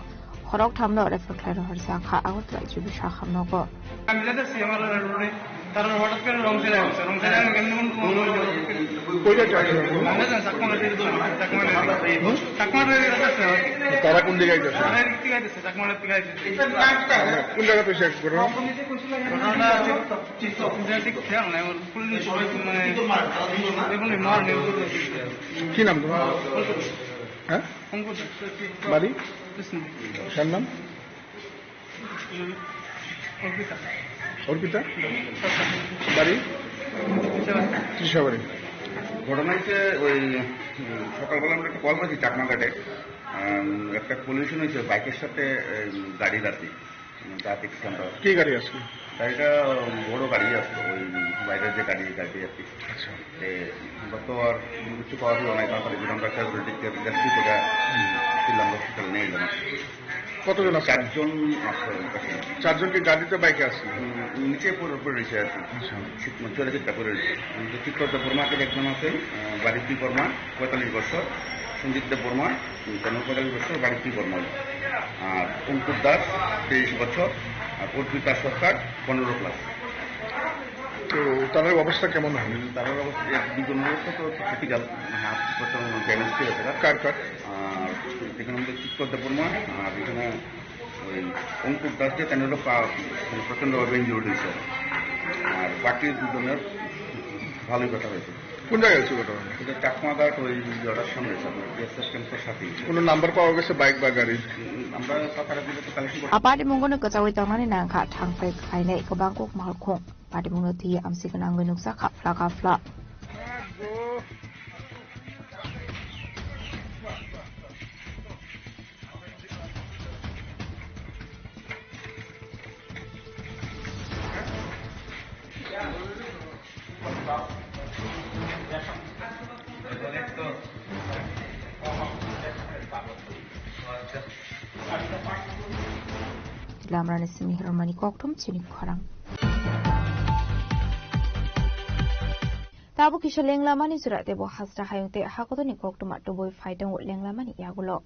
khorok thamno refer khlairo harsa kha agotla jibi shakham nogo amilada siamar rori তারা হঠাৎ করে রং চলে আসছে আমি কেন তারা কোন দিকে কোন জায়গা তো শেষ করো কি নাম তোমার হ্যাঁ বাড়ি স্যার নাম অর্পিতা বাড়ি ত্রিশাবাড়ি ঘটনা হচ্ছে ওই সকালবেলা আমরা একটা কল করেছি চাকমাঘাটে একটা পলিউশন হয়েছে বাইকের সাথে গাড়ি রাতে আমরা কি গাড়ি আসলো গাড়িটা বড় গাড়ি আসতো ওই বাইরের যে গাড়ি আর কি আমরা তো আর কিছু পাওয়া যাবে অনেক তাড়াতাড়ি আমরা রেস্কিউ করে শিলং হসপিটাল নিয়ে গেলাম কতজন আছে চারজন কি গাড়িতে বাইকে আসছে নিচে পড়ে রয়েছে আর কি চলে চিৎকার করে চিত্রদেব বর্মাকে একজন আছে বাড়ি 2 বর্মা 45 বছর সঞ্জিত দেব বর্মা 45 বছর বাড়ি 2 বর্মা আর অঙ্কুর দাস 23 বছর আর অর্পিতা সরকার 15 ক্লাস তো তাদের অবস্থা কেমন হয় তাদের অবস্থা দুজনের অবস্থা তো ক্রিটিক্যাল হাত প্রচন্ড ড্যামেজ হয়েছে কার আর এখানে আমাদের চিত্রদেব বর্মা আর এখানে ওই অঙ্কুর দাস যে কেন প্রচন্ডভাবে ইনজুর্ড হয়েছে আর বাকি দুজনের ভালোই কথা হয়েছে কোন জায়গায় ছিল এটা চাকমাঘাট ওই জড়ার সঙ্গে ক্যাম্পের সাথে কোনো নাম্বার পাওয়া গেছে বাইক বা গাড়ি আমরা সরকারের দিকে তো কালেকশন করছি Apati mungo no kacawi tangani nangka thangpai khainai kabangkok malkhong pati mungo ti amsi kanang nuksa khafla Lamrani simi hermani koktum chini khorang Tabu kisha lenglamani sura tebo hasra hayungte hakotoni koktum at boy fighting with lenglamani yagulo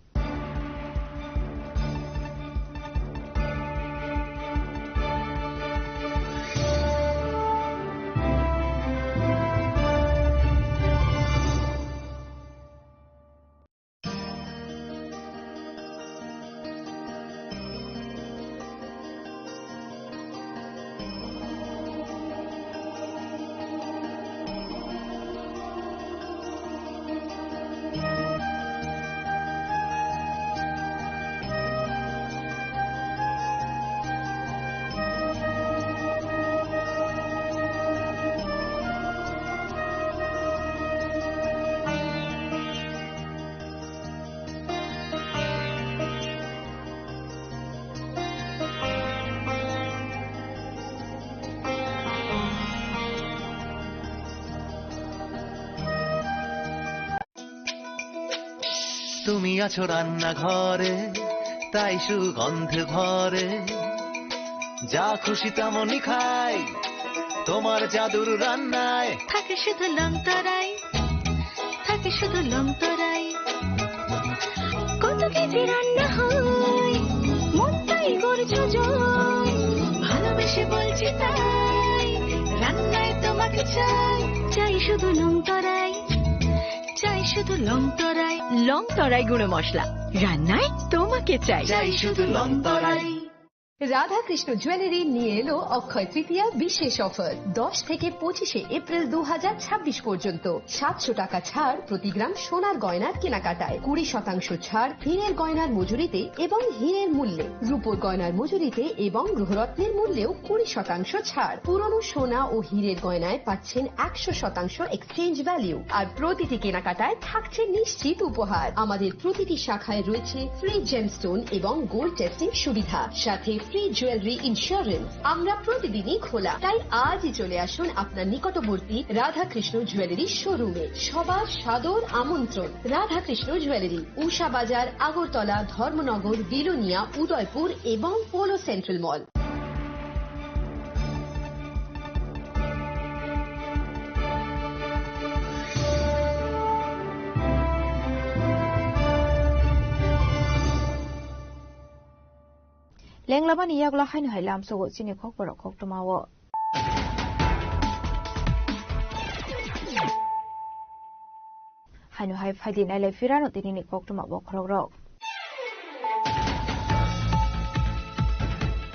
তুমি আছো রান্না ঘরে তাই সুগন্ধ ভরে যা খুশি তেমনই খাই তোমার জাদুর রান্নায় থাকে শুধু লংতরাই থাকে শুধু লংতরাই কোন কত কেজি রান্না হয় মন তাই করছো জয় ভালোবেসে বলছি তাই রান্নায় তোমাকে চাই চাই শুধু লং তরাই চাই শুধু লং তরাই লং তরাই গুঁড়ো মশলা রান্নায় তোমাকে চাই চাই শুধু লং তরাই। রাধাকৃষ্ণ জুয়েলারি নিয়ে এলো অক্ষয় তৃতীয়া বিশেষ অফার 10 থেকে 25 এপ্রিল 2026 পর্যন্ত 700 টাকা ছাড় প্রতি গ্রাম সোনার গয়নার কেনাকাটায় 20% ছাড় হীরের গয়নার মজুরিতে এবং হীরের মূল্যে রূপোর গয়নার মজুরিতে এবং গ্রহরত্নের মূল্যেও 20% ছাড় পুরনো সোনা ও হীরের গয়নায় পাচ্ছেন 100% এক্সচেঞ্জ ভ্যালু আর প্রতিটি কেনাকাটায় থাকছে নিশ্চিত উপহার আমাদের প্রতিটি শাখায় রয়েছে ফ্রি জেমস্টোন এবং গোল্ড টেস্টিং সুবিধা সাথে ফ্রি জুয়েলারি ইন্স্যুরেন্স আমরা প্রতিদিনই খোলা তাই আজই চলে আসুন আপনার নিকটবর্তী রাধাকৃষ্ণ জুয়েলারি শোরুমে সবার সাদর আমন্ত্রণ রাধাকৃষ্ণ জুয়েলারি উষা বাজার আগরতলা ধর্মনগর বিলোনিয়া উদয়পুর এবং পোলো সেন্ট্রাল মল লেংলাবানি ইয়াগলা হাইন হাইলাম সগো চিনি খক বড় খক তোমাও হাইনো হাই ফাইদি নাইলে ফিরানো তিনি খক তোমা বখরক রক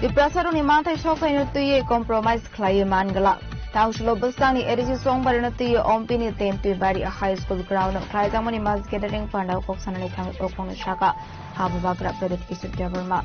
দিপ্রাসারনি মাথায় সকাইনো তুইয়ে কম্প্রোমাইজ খ্লাইয়ে মানগলা তাউসলো বস্তানি এরিজি সংবারনো তুইয়ে অম্পিনি তেম তুই বাড়ি হাই স্কুল গ্রাউন্ড খ্লাইজামনি মাস গ্যাদারিং পান্ডাও ককসানানি থাং ওকং শাখা হাবু বাগরা প্রদেশ কিশোর Debbarma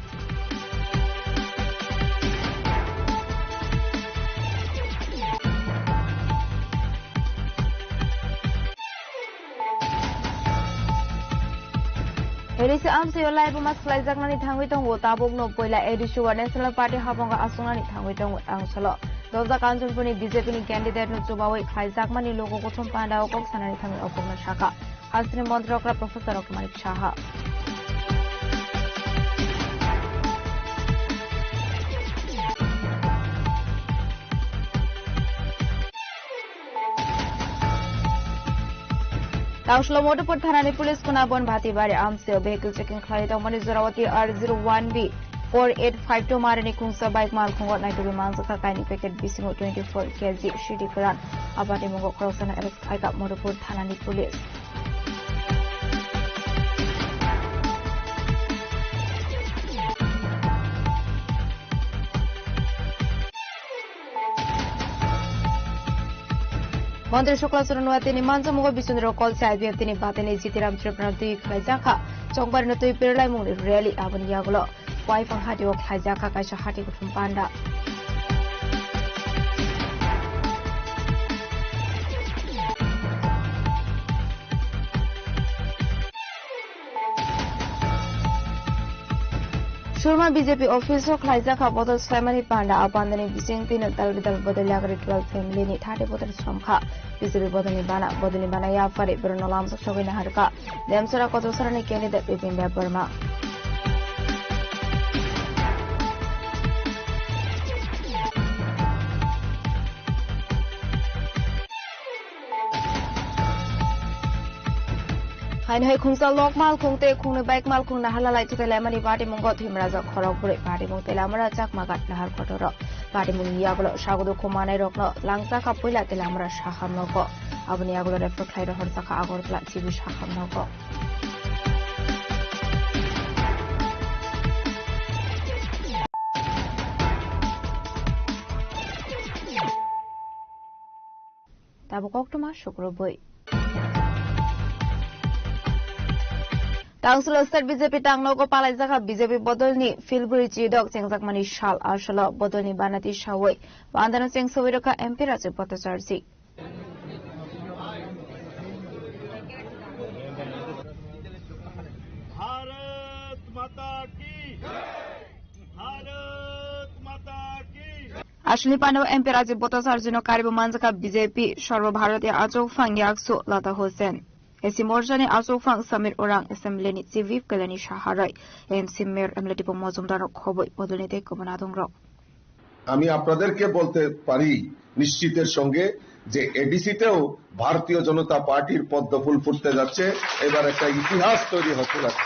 Edisi amsi olai bumas klaijak thangwi tongo tabok no poila edisi wa National Party habonga asungani thangwi tongo angsalo doza kanjunpuni BJP ni candidate no chubawai klaijak mani logo kothom panda okok sanani thangwi opogna shaka hasri montrokra Professor Okmanik Shaha Tauslo Modopur Thanani Police Kunabon Bhati Bari Amseo vehicle checking Khalida Mani Zorawati R01B 4852 Marani Kungsa bike mal Kungot Naitubi Mansaka Kaini packet Bisingo 24 kg Shidi Karan Abati Mungo Krosana Alex Kaika Modopur Thanani Police Mantri Shukla Suranwati ni Mansa Mugo Bisundro call sa IBF tini bateni Jitiram Tripranati Khaijaka Chongbar no tui Pirlai Muni rally Abani Yagulo wife ang hati wak Khaijaka kaisa hati kutum panda Shurma BJP officer Khaijaka botol Slamani Panda abandani bising tino talbidal bodolya ritual family ni thate botol Sramkha BJP bodoni bana ya fare bernolam sogina harka demsara kotosarani candidate Bipin Debarma Hain hai khungsa lok mal khungte khungne bike mal khungna halalai chitele mani party mongo thimraja khorok pure party mong telamra chakmagat nahar khotoro party mong yagulo sagodo khomanai rokno langsa ka poila telamra sahamnoko aboni yagulo refer khairo horsaka agortla chibi sahamnoko tabukok tuma shukroboi Tangsulo State BJP Tangnogo Palaizaka BJP Bodolni Filburi Chidok Chengjakmani Shal Arshalo Bodolni Banati Shawoi Bandana Cheng Sowiroka MP Raje Potacharsi Bharat Mata Ki Bharat Mata Ki Ashli Pano MP Raje Potacharsi no Karibu Manjaka BJP Sarva Bharatiya Achok Fangyaksu Lata Hossain Esi Morjani Asofang Samir Orang Assembly ni Civiv Kalani Shaharai MC Mayor Emletipo Mozumdar Khoboi Bodolnite Kobonadongro আমি আপনাদেরকে বলতে পারি নিশ্চিতের সঙ্গে যে এডিসিতেও ভারতীয় জনতা পার্টির পদ্ম ফুল ফুটতে যাচ্ছে এবার একটা ইতিহাস তৈরি হতে যাচ্ছে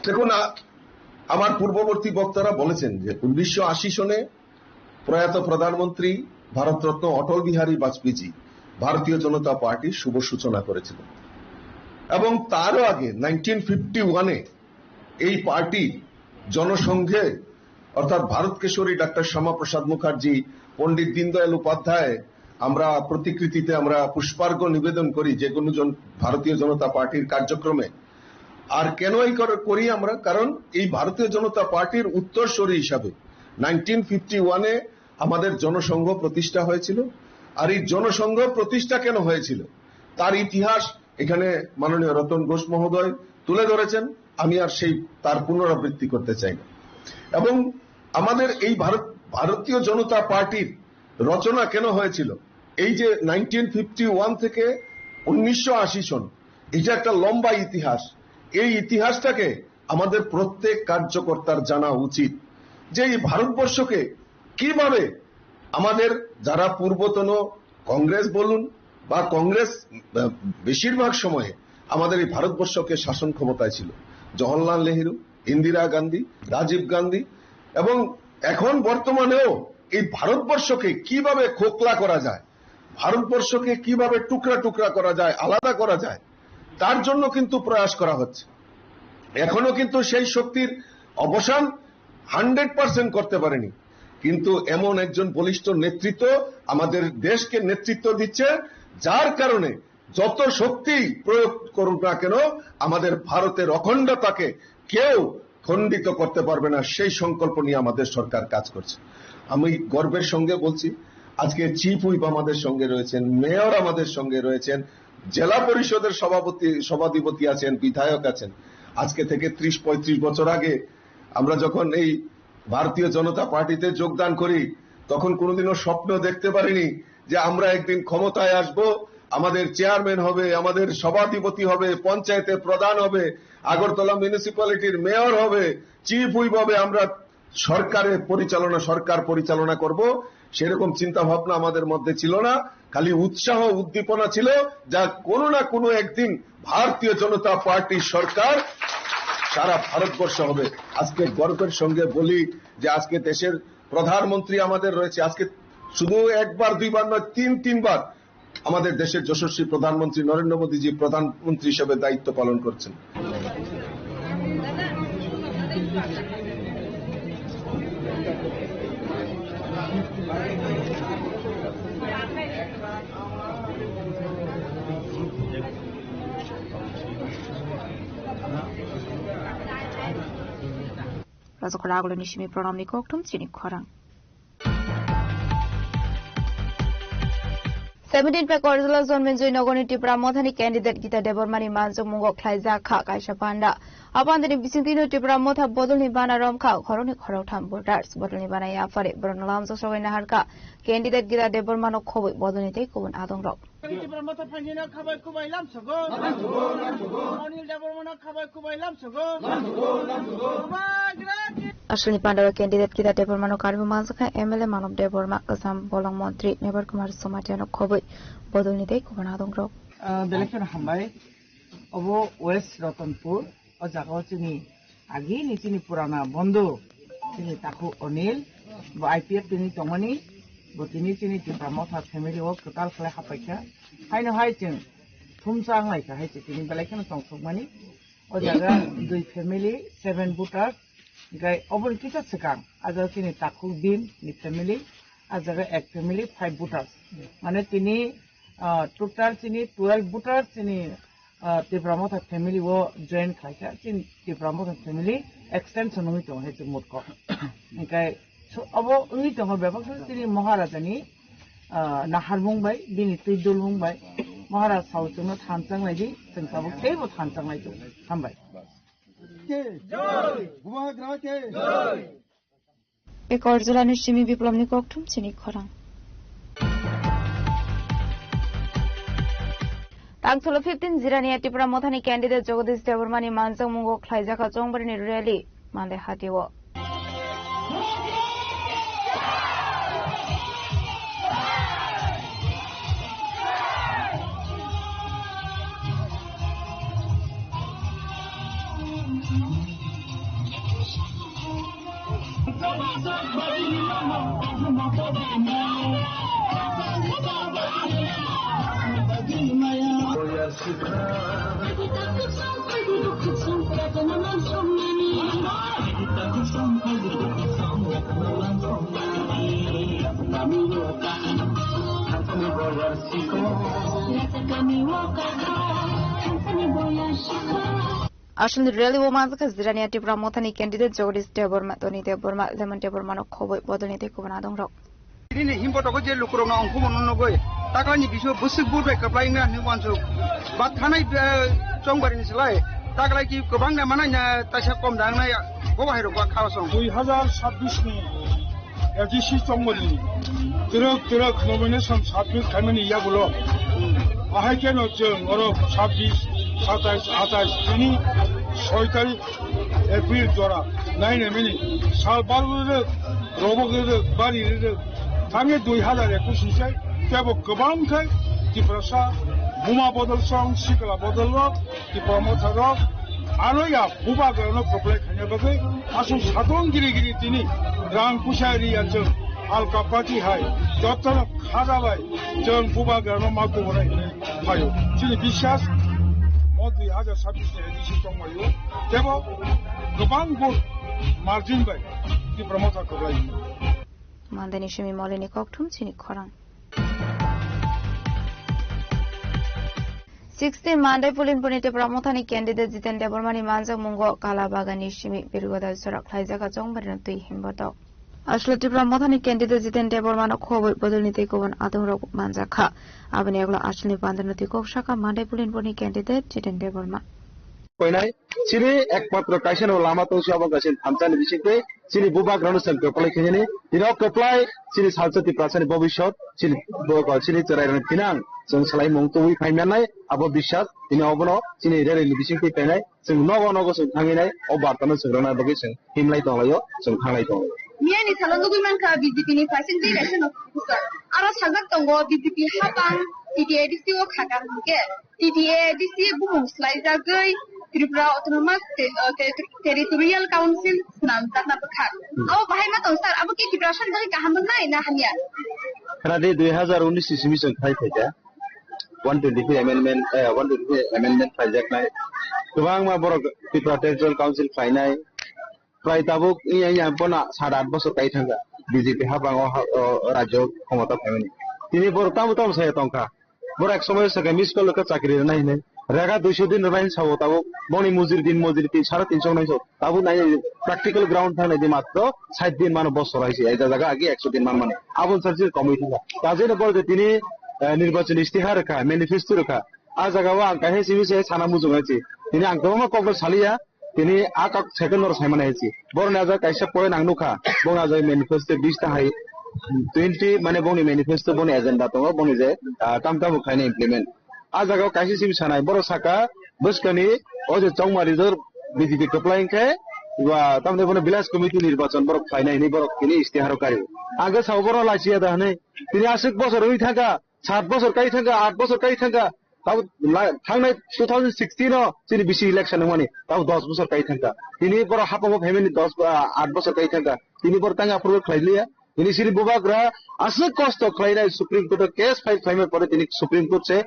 দেখুন, আমার পূর্ববর্তী বক্তারা বলেছেন যে 1980 সনে প্রয়াত প্রধানমন্ত্রী ভারতরত্ন অটল বিহারী বাজপেয়ী ভারতীয় জনতা পার্টির শুভ সূচনা করেছিলেন এবং তারও আগে 1951-এ এই পার্টি জনসংঘে অর্থাৎ ভারত কেশরী ডাক্তার শ্যামাপ্রসাদ মুখার্জি, পণ্ডিত দীনদয়াল উপাধ্যায় আমরা প্রতিকৃতিতে আমরা পুষ্পার্ঘ নিবেদন করি যে কোনো ভারতীয় জনতা পার্টির কার্যক্রমে। আর কেন এই করি আমরা? কারণ এই ভারতীয় জনতা পার্টির উত্তরসূরি হিসাবে 1951-এ আমাদের জনসংঘ প্রতিষ্ঠা হয়েছিল। আর এই জনসংঘ প্রতিষ্ঠা কেন হয়েছিল তার ইতিহাস এখানে মাননীয় রতন ঘোষ মহোদয় তুলে ধরেছেন, আমি আর তার পুনরাবৃত্তি করতে চাই না। এবং আমাদের এই ভারতীয় জনতা পার্টির রচনা কেন হয়েছিল, এই যে 1951 থেকে 1980 সন, এটা একটা লম্বা ইতিহাস। এই ইতিহাসটাকে আমাদের প্রত্যেক কার্যকর্তার জানা উচিত যে এই ভারতবর্ষকে কিভাবে আমাদের যারা পূর্বতন কংগ্রেস বলুন বা কংগ্রেস বেশিরভাগ সময়ে আমাদের এই ভারতবর্ষকে শাসন ক্ষমতায় ছিল, জওহরলাল নেহেরু, ইন্দিরা গান্ধী, রাজীব গান্ধী, এবং এখন বর্তমানেও এই ভারতবর্ষকে কিভাবে খোকলা করা যায়, ভারতবর্ষকে কিভাবে টুকরা টুকরা করা যায়, আলাদা করা যায়, তার জন্য কিন্তু প্রয়াস করা হচ্ছে। এখনো কিন্তু সেই শক্তির অবসান 100% করতে পারেনি, কিন্তু এমন একজন বলিষ্ঠ নেতৃত্ব আমাদের দেশকে নেতৃত্ব দিচ্ছে, যার কারণে যত শক্তি প্রয়োগ করুক না কেন আমাদের ভারতের অখণ্ডতাকে কেউ খণ্ডিত করতে পারবে না, সেই সংকল্প নিয়ে আমাদের সরকার কাজ করছে। আমি গর্বের সঙ্গে বলছি, আজকে চিফ হুইপ আমাদের সঙ্গে রয়েছেন, মেয়র আমাদের সঙ্গে রয়েছেন, জেলা পরিষদের সভাধিপতি আছেন, বিধায়ক আছেন। আজকে থেকে 30-35 বছর আগে আমরা যখন এই ভারতীয় জনতা পার্টিতে যোগদান করি তখন কোনোদিনও স্বপ্ন দেখতে পারিনি যে আমরা একদিন ক্ষমতায় আসব, আমাদের চেয়ারম্যান হবে, আমাদের সভাধিপতি হবে, পঞ্চায়েতের প্রধান হবে, আগরতলা মিউনিসিপ্যালিটির মেয়র হবে, চিফ হুইপ হবে, আমরা সরকার পরিচালনা করব। সেরকম চিন্তা ভাবনা আমাদের মধ্যে ছিল না, খালি উৎসাহ উদ্দীপনা ছিল, যা কোনো না কোনো একদিন ভারতীয় জনতা পার্টির সরকার সারা ভারতবর্ষ হবে। আজকে গর্বের সঙ্গে বলি যে আজকে দেশের প্রধানমন্ত্রী আমাদের রয়েছে, আজকে শুধু একবার দুইবার নয়, 3-3 আমাদের দেশের যশস্বী প্রধানমন্ত্রী নরেন্দ্র মোদীজি প্রধানমন্ত্রী হিসেবে দায়িত্ব পালন করছেন। Razokala aglo nishimi pranamni koktum chini khorang 17 pe Korzala Zonmenjoi Nogoni Tipra Mothani candidate Gita Debormani Manjo Mungo Klaiza Kha Kaisha Panda Apandini Bisintino Tipra Motha Bodolni Bana Romkha Khoroni Khorotham Voters Bodolni Bana Yafare Bronalam Sosogina Harka candidate Gita Debormano Khobi Bodolni Te Kubun Adongrok Tipra Motha Pangina Khabai Kubai Lam Sogo Onil Debormano Khabai Kubai Lam Sogo Ashwini Pandava candidate Gita Debormano Karbu Manzaka MLA Manov Deborma Kasam Bolang Montri Nebar Kumar Somatiano Khobi Bodolni Te Kubun Adongrok Election Hambai Obo West Ratanpur o jagao chini agi ni chini purana bondo chini taku Onil bo IPF tini tongmani bo tini chini Tipra Motha family o total khlai hapaikha haino hai ching thumsang laika hai chini election tongthokmani o jaga dui family 7 voters gai obor kita sekang aja chini taku dim ni family ajaga ek family 5 voters mane tini total chini 12 voters chini Tipra Motha family wo join khaika chin Tipra Motha family extension ngi tong he chumut ko nikai so abo ngi tong bebak chini Maharaja ni naharmung bai bini tuidulmung bai Maharaj sauchungno thanchang lai ji chengtabo tebo thanchang lai jong hambai joy Gumagra ke joy Korzala nishimi biplomni koktum chini khorang Tangtholo 15 Zirania Tipra Mothani candidate Jagadish Debormani Manjang Mungo Khlaijaka Chongbarini rally mande hatiwo আসলে rally ওমাজকা জিরানিয়া টিপ্রা মথানি candidate Jagadish Debbarma তনি দেববর্মা লেমন দেববর্মানো খবর বদলনিতে কুবনা দং রক ini himboto je lukro na ongko monon nogoi takani bisu busuk burbe kaplai na ni wansu bat thanai chongbari ni selai taklai ki kobang na mananya tasha kom dang na go bahiro ba khawasong 2026 ni ADC chongbari 트럭 노미네이션 사표 가면 이야기로 아하케노 저 어로 26 27 তিনি 6 তারিখ April দ্বারা 9 minute সালবারুর রোবগের বাড়ির 당해 2021년 대북 그방kai 디프라사 무마 보들성 시글라 보들로 디프라모타로 아노야 부바가노 프로플레 카냐바게 아수 사동 기리기리 티니 랑 쿠샤리야 저 알카파티 하이 저터는 카자바이 전 부바가노 마고보네 하요 지니 비샤스 모두 하자 사비스 에디시 정말요 대북 그방고 마진바이 디프라모타 그라이 mandani shimi molini kokthum chini khorang 16 Monday Pulin Punite Pramothani candidate Jiten Debormani Manjak Mungo Kalabagani Shimi Birgoda Sorak Khlaijaka Jongbarin Tui Himboto Ashlati Pramothani candidate Jiten Debormano Khoboi Bodolnite Koban Adorok Manjakha Abani Aglo Ashli Bandanati Kokshaka Monday Pulin Puni candidate Jiten Deborma কইনাই চিনি একমাত্র কাইছেন ও লামা তো সব গাছেন থামচানি বিশেষে চিনি বুবা ground centre কলাই খেজেনি দিন কপ্লাই চিনি সালসতি প্রাসানি ভবিষ্যৎ চিনি বগল চিনি চরাইরন ফিনাং जों सलाय मंगतोइ फाइनाय आबो बिश्वास दिनै अबनो चिनि रेलनि बिसिंखै फाइनाय जों नगो नगो जों थांगिनाय अ बार्तानो जोंना बगे जों हिमलाय दंलायो जों थांलाय दं मियानि थालंगुइ मानका बीजेपीनि फारसेन डिरेक्सन अफिसार आरो साजाक दङ बीजेपी हाबां टिटिएडिसि ओ खागांगे टिटिएडिसि बुमुस्लाय जागै त्रिपुरा अटोनोमास टेरिटोरियल काउन्सिल नामजाना बखा अब बाहाय मा दं सार अब के प्रिपरेशन बगे गाहाम नाय ना हानिया रादे 2019 सिमी जों फाइ फैदा 125 amendment फाइजाकनाय गोबां मा बर त्रिपुरा टेरिटोरियल काउन्सिल फाइनाय प्राय ताबुक इया बना 7-8 বছর কাই थांगा बीजेपी हाबां राज्य क्षमता फाइनाय तिनि बर तामु साय तंका बर एक समय सके मिस कल का चाकरी नायने रेगा 200 दिन राइन सावो ताबो बनि मजुरी दिन मजुरी 350 नायसो ताबो नाय प्रैक्टिकल ग्राउंड थाने दि मात्र 60 दिन मान बसर आइसे आइदा जागा आगे 100 दिन मान माने आबुन सरसि कमिटी का ताजेने बर तिनि निर्वाचन इस्तिहार रखा मैनिफेस्टो रखा आ जगाव आं काहे सिबि से साना मुजुगायछि तिनि आं गोबां कबल सालिया तिनि आ का सेकेंड और साइमानायछि बरना जा काइसा पय नांनुखा बंगा जाय मैनिफेस्टो 20 ता हाय 20 माने बनि मैनिफेस्टो बनि एजेंडा दङ बनि जे तामताम खायने इमप्लिमेंट आ जगाव काइसे सिबि सानाय बर साका बसकानि अजे चौमारिजर बीजेपी कप्लाइंखे वा तामने बने बिलास कमिटी निर्वाचन बर फाइनायनि बर तिनि इस्तिहार कारि आगे सावबर लासिया दाने तिनि 80 বছর হই থাকা 7 বছর কাই থাকা 8 বছর কাই থাকা তাও थांनाय 2016 চিনি বিসি ইলেকশন মানে তাও 10 বছর কাই থাকা তিনি বড় হাপাবো ফ্যামিলি 8 বছর কাই থাকা তিনি বড় টাঙ্গা পুরো খাইলিয়া তিনি সিরি বুবাগ্রা আসলে কষ্ট খাইলাই সুপ্রিম কোর্ট কেস ফাইল ফাইমের পরে তিনি সুপ্রিম কোর্ট সে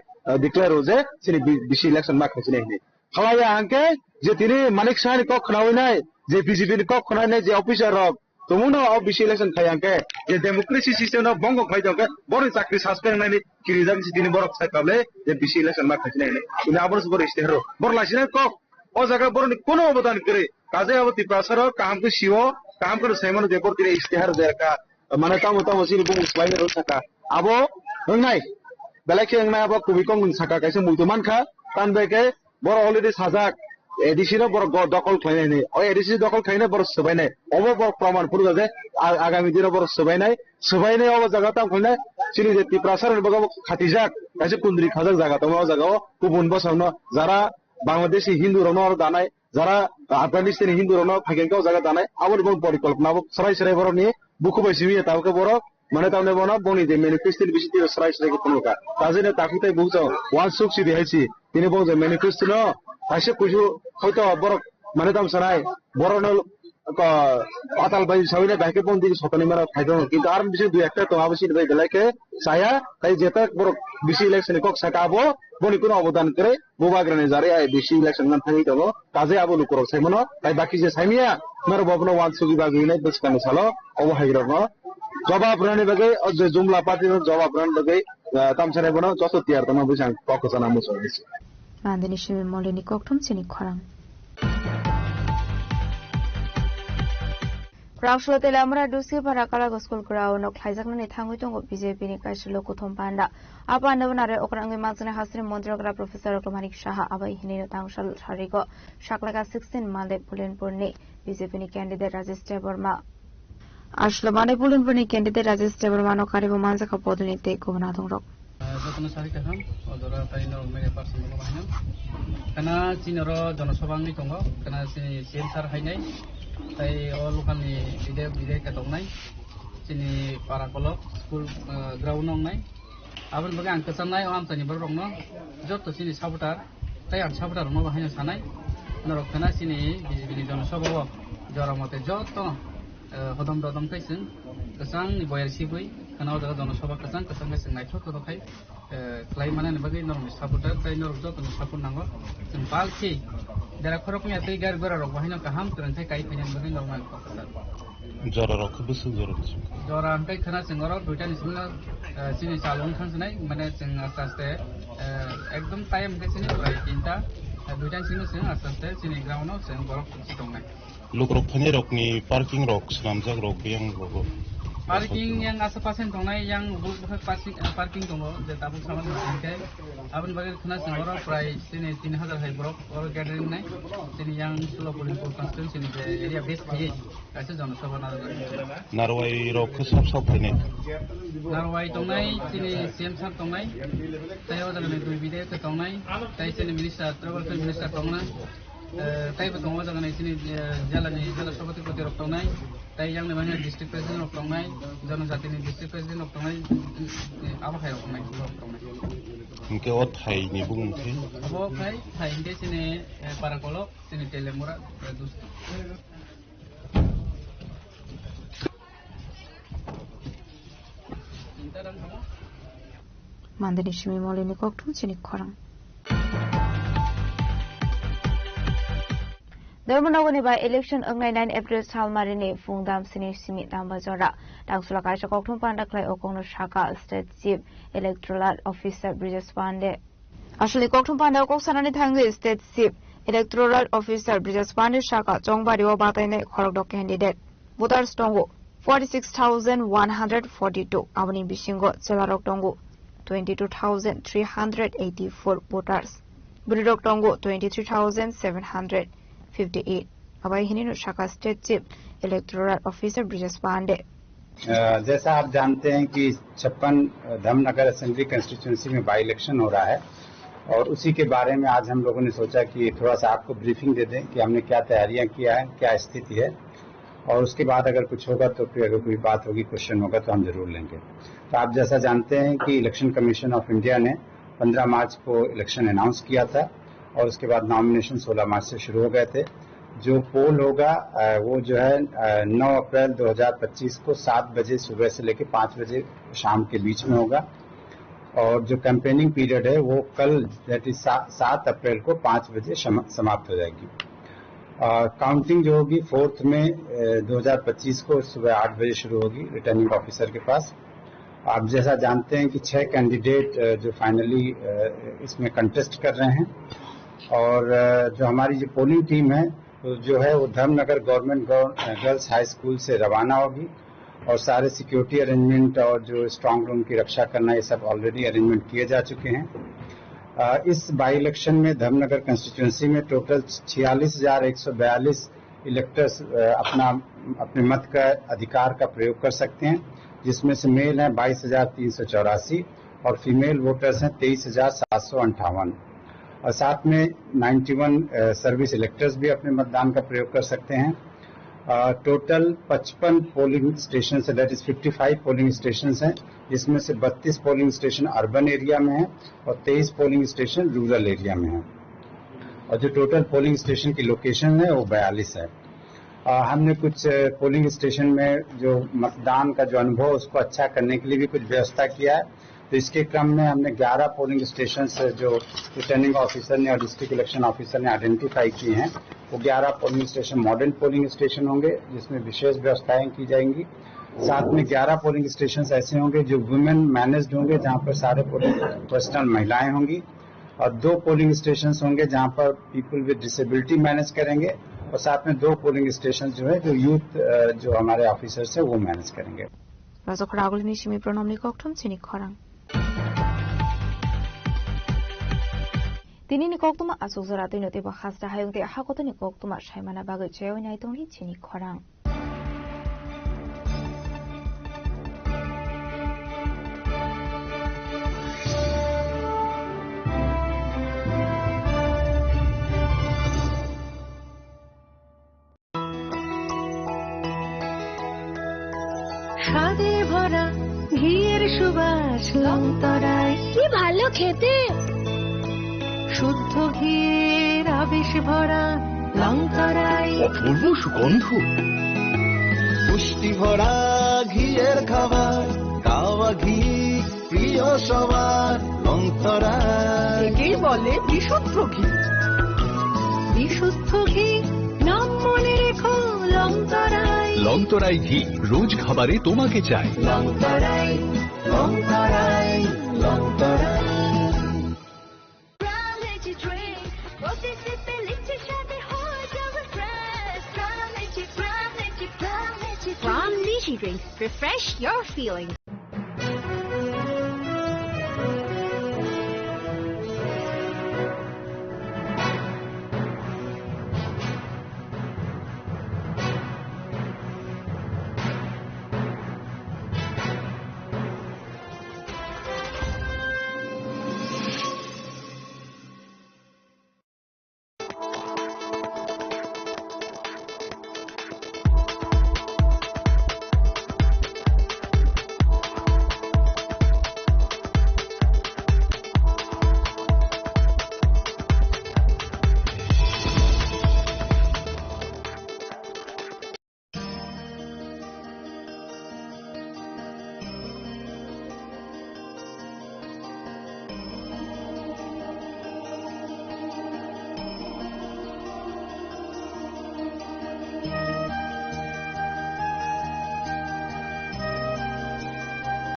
ডিক্লেয়ার হয়ে চিনি বিসি ইলেকশন মা খাইছিলেন খাওয়াইয়া আঙ্কে যে তিনি মানিক সাহানি কক খাওয়াই নাই যে বিজেপি কক খাওয়াই নাই যে অফিসার রক তোমরা অব বিসি ইলেকশন খাইয়াঙ্কে যে ডেমোক্রেসি সিস্টেম ন বঙ্গ খাইদকে বড় চাকরি সাসপেন্ড নাইনি কিরিজাম সি তিনি বড় সাইকাবলে যে বিসি ইলেকশন মা খাইছিলেন তিনি আবার সুবর ইস্তেহার বড় লাসিনা কক ও জায়গা বড় কোনো অবদান করে কাজে অবতি প্রাসার কাম কো শিও কাম করে সেমন দেপর করে ইস্তেহার দেকা মানে তামো তামো সিনি বুম স্লাইডার থাকা আবো নাই বেলাকে নাই আবো কুবি কং সাকা কাইছে মুইতো মানখা তানবেকে বড় অলরেডি সাজাক এডিসির বড় দখল খাইনাই নেই ওই এডিসি দখল খাইনাই বড় সবাই নাই অব বড় প্রমাণ পুরো যে আগামী দিনে বড় সবাই নাই অব জায়গা তাম খাইনাই চিনি যে ত্রিপ্রাসারের বগা খাতি যাক কাছে কুন্দ্রি খাজাক জায়গা তোমার জায়গাও গুবুন বসানো যারা বাংলাদেশি হিন্দু রনর দানাই যারা আফগানিস্তানি হিন্দু রনর ফাইকেনকাও জায়গা দানাই আবার বড় পরিকল্পনা সরাই সরাই বড় নিয়ে বুকু বাইসিবি তাওকে বড় মানে তামনে বনা বনি যে ম্যানিফেস্টোর বিষয়টি সরাই সরাই কোনকা তাজেনে তাকুতাই বুঝাও ওয়ান সুকসি দেখাইছি তিনি বল যে ম্যানিফেস্টো ন আইসে কুজু হয়তো বড় মানে তাম সারাই বড় atal bai sabina baike pon digi sotoni mara khaido kintu ar bishi dui ekta tonga bishi bai belake saya tai jeta bor bishi election kok sakabo boni kono অবদান করে bobagrane jare ai bishi election nan thangi dogo kaje abo lukorok saimono tai baki je saimia mer bobno wan sugi bagi nai buskane salo obo hairogno jawab rane bagai je jumla party no jawab rane bagai tamsare bono joto tiar tama busang kokosana muso isi Mandini shimi molini koktum chini khorang Raushlote lamra dusi para kala goskol grau no khlaijakna ni thangui tongo BJP ni kaisilo kuthom panda apa nabnare okrangi majne hasri montrogra professor Manik Shaha abai hini tangsal tharigo shaklaga 16 male pulenpurni BJP ni candidate Rajesh Debarma ashlo mane pulenpurni candidate Rajesh Debarma no karibo manjaka podunite gobna dongrok যতন সারি কাহাম অদরা তাইনো মেরে person দङ বাহাইনো kana cinoro jonosabangni tongo kana sini sensar hainai tai o lokalni bide ka tongnai sini parakolok school ground nongnai abon bagai ang kesanai o amtani borongno joto sini sabutar tai ang sabutar mo bahaino sanai norok kana sini bijibini jonosabao joramote joto hodom dodom taisin kesang ni boyar sibui kana o jonosaba kesang kesang naithok to kai klai mana ne bagai normi sabutar tai norok joto ni sapun nango simpal ki dara khoroknya tai gar gora rok bahino kaham turantai kai phainen bagai normal kokasar jora rok busu jora ampai khana singoro duita ni singla sini salon khansanai mane sing astaste ekdom time ke sini prai tinta duita sini sing astaste sini ground no sing borok sitongnai lukrok thani rokni parking rok slamjak rok yang logo parking yang asa-pasen tongnai yang bukan parking tongo je tabuk saman kai abon bagai khana singoro prai sini 3000 hai borok or gathering nai sini yang sulo police constituency sini area base thai kaise jonosabha narwai rok sab thane narwai tongnai sini CM sar tongnai tai o jagani dui bide te tongnai tai sini minister travel minister tongnai tai ba tongo jagani sini jala sabati poti rok tongnai tai yang namanya district president rok tongnai janojati ni district president rok tongnai aba khai rok tongnai Mungkin ot hai ni bung the. Abo khai ke sini parakolok sini telemura dus. Mandini shimi molini koktum chini khorang Dormonogoni by election ongai 9 April salmarini fungdam sini simi dambajora dangsula kaisa kokthum panda klai okongno shaka state chief electoral officer Bridges Pande ashli kokthum panda oksanani thangi state chief electoral officer Bridges Pande shaka jongbari o bataine khorokdo candidate voters tongo 46142 abani bisingo chelarok tongo 22384 voters burirok tongo 23758 अबाई हिनी शाखा state chief electoral officer Brijesh Pandey जैसा आप जानते हैं कि 56 Dharmanagar assembly constituency में by election हो रहा है और उसी के बारे में आज हम लोगों ने सोचा कि थोड़ा सा आपको ब्रीफिंग दे दें कि हमने क्या तैयारियां किया है क्या स्थिति है और उसके बाद अगर कुछ होगा तो फिर अगर कोई बात होगी क्वेश्चन होगा तो हम जरूर लेंगे तो आप जैसा जानते हैं कि इलेक्शन कमीशन ऑफ इंडिया ने 15 मार्च को इलेक्शन अनाउंस किया था और उसके बाद नॉमिनेशन 16 मार्च से शुरू हो गए थे जो पोल होगा वो जो है 9 अप्रैल 2025 को 7 बजे सुबह से लेकर 5 बजे शाम के बीच में होगा और जो कैंपेनिंग पीरियड है वो कल दैट इज 7 अप्रैल को 5 बजे समाप्त हो जाएगी काउंटिंग जो होगी 4 मई 2025 को सुबह 8 बजे शुरू होगी रिटर्निंग ऑफिसर के पास आप जैसा जानते हैं कि 6 कैंडिडेट जो फाइनली इसमें कंटेस्ट कर रहे हैं और जो हमारी जो पोलिंग टीम है जो है वो Dharmanagar government girls high school से रवाना होगी और सारे सिक्योरिटी अरेंजमेंट और जो स्ट्रांग रूम की रक्षा करना ये सब ऑलरेडी अरेंजमेंट किए जा चुके हैं इस बाई इलेक्शन में धर्मनगर कंस्टिट्यूंसी में टोटल 46,142 इलेक्टर्स अपने मत का अधिकार का प्रयोग कर सकते हैं जिसमें से मेल हैं 22,384 और फीमेल वोटर्स हैं 23,758 और साथ में 91 सर्विस इलेक्टर्स भी अपने मतदान का प्रयोग कर सकते हैं टोटल 55 पोलिंग स्टेशन है दैट इज 55 पोलिंग स्टेशन हैं जिसमें से 32 पोलिंग स्टेशन अर्बन एरिया में है और 23 पोलिंग स्टेशन रूरल एरिया में है और जो टोटल पोलिंग स्टेशन की लोकेशन है वो 42 है हमने कुछ पोलिंग स्टेशन में जो मतदान का जो अनुभव उसको अच्छा करने के लिए भी कुछ व्यवस्था किया है। तो इसके क्रम में हमने 11 पोलिंग स्टेशन जो रिटर्निंग ऑफिसर ने और डिस्ट्रिक्ट इलेक्शन ऑफिसर ने आइडेंटिफाई किए हैं, वो 11 polling station modern polling station होंगे जिसमें विशेष व्यवस्थाएं की जाएंगी। साथ में 11 पोलिंग स्टेशन ऐसे होंगे जो वुमेन मैनेज्ड होंगे, जहां पर सारे पोलिंग पर्सनल महिलाएं होंगी, और 2 पोलिंग स्टेशन होंगे जहां पर पीपल विद डिसेबिलिटी मैनेज करेंगे, और साथ में 2 पोलिंग स्टेशन जो है जो यूथ जो हमारे ऑफिसर्स है वो मैनेज करेंगे। Tini ni koktuma asuk zara tino tiba khasta hayung te hakoto ni koktuma shaimana bagai cheo nai tong ni chini khorang. স্বাদে ভরা ঘিয়ের সুবাস লংতরায় কি ভালো খেতে, শুদ্ধ ঘিয়ের আবেশ ভরা লংতরায় অপূর্ব সুগন্ধ, পুষ্টি ভরা ঘিয়ের খাবার, গাওয়া ঘি প্রিয় সবার লংতরায়। একেই বলে বিশুদ্ধ ঘি। বিশুদ্ধ ঘি নাম মনে রেখো লংতরায়। লংতরাই ঘি রোজ খাবারে তোমাকে চাই। Longtharai Longtharai Longtharai. From Lychee Drink, refresh your feelings.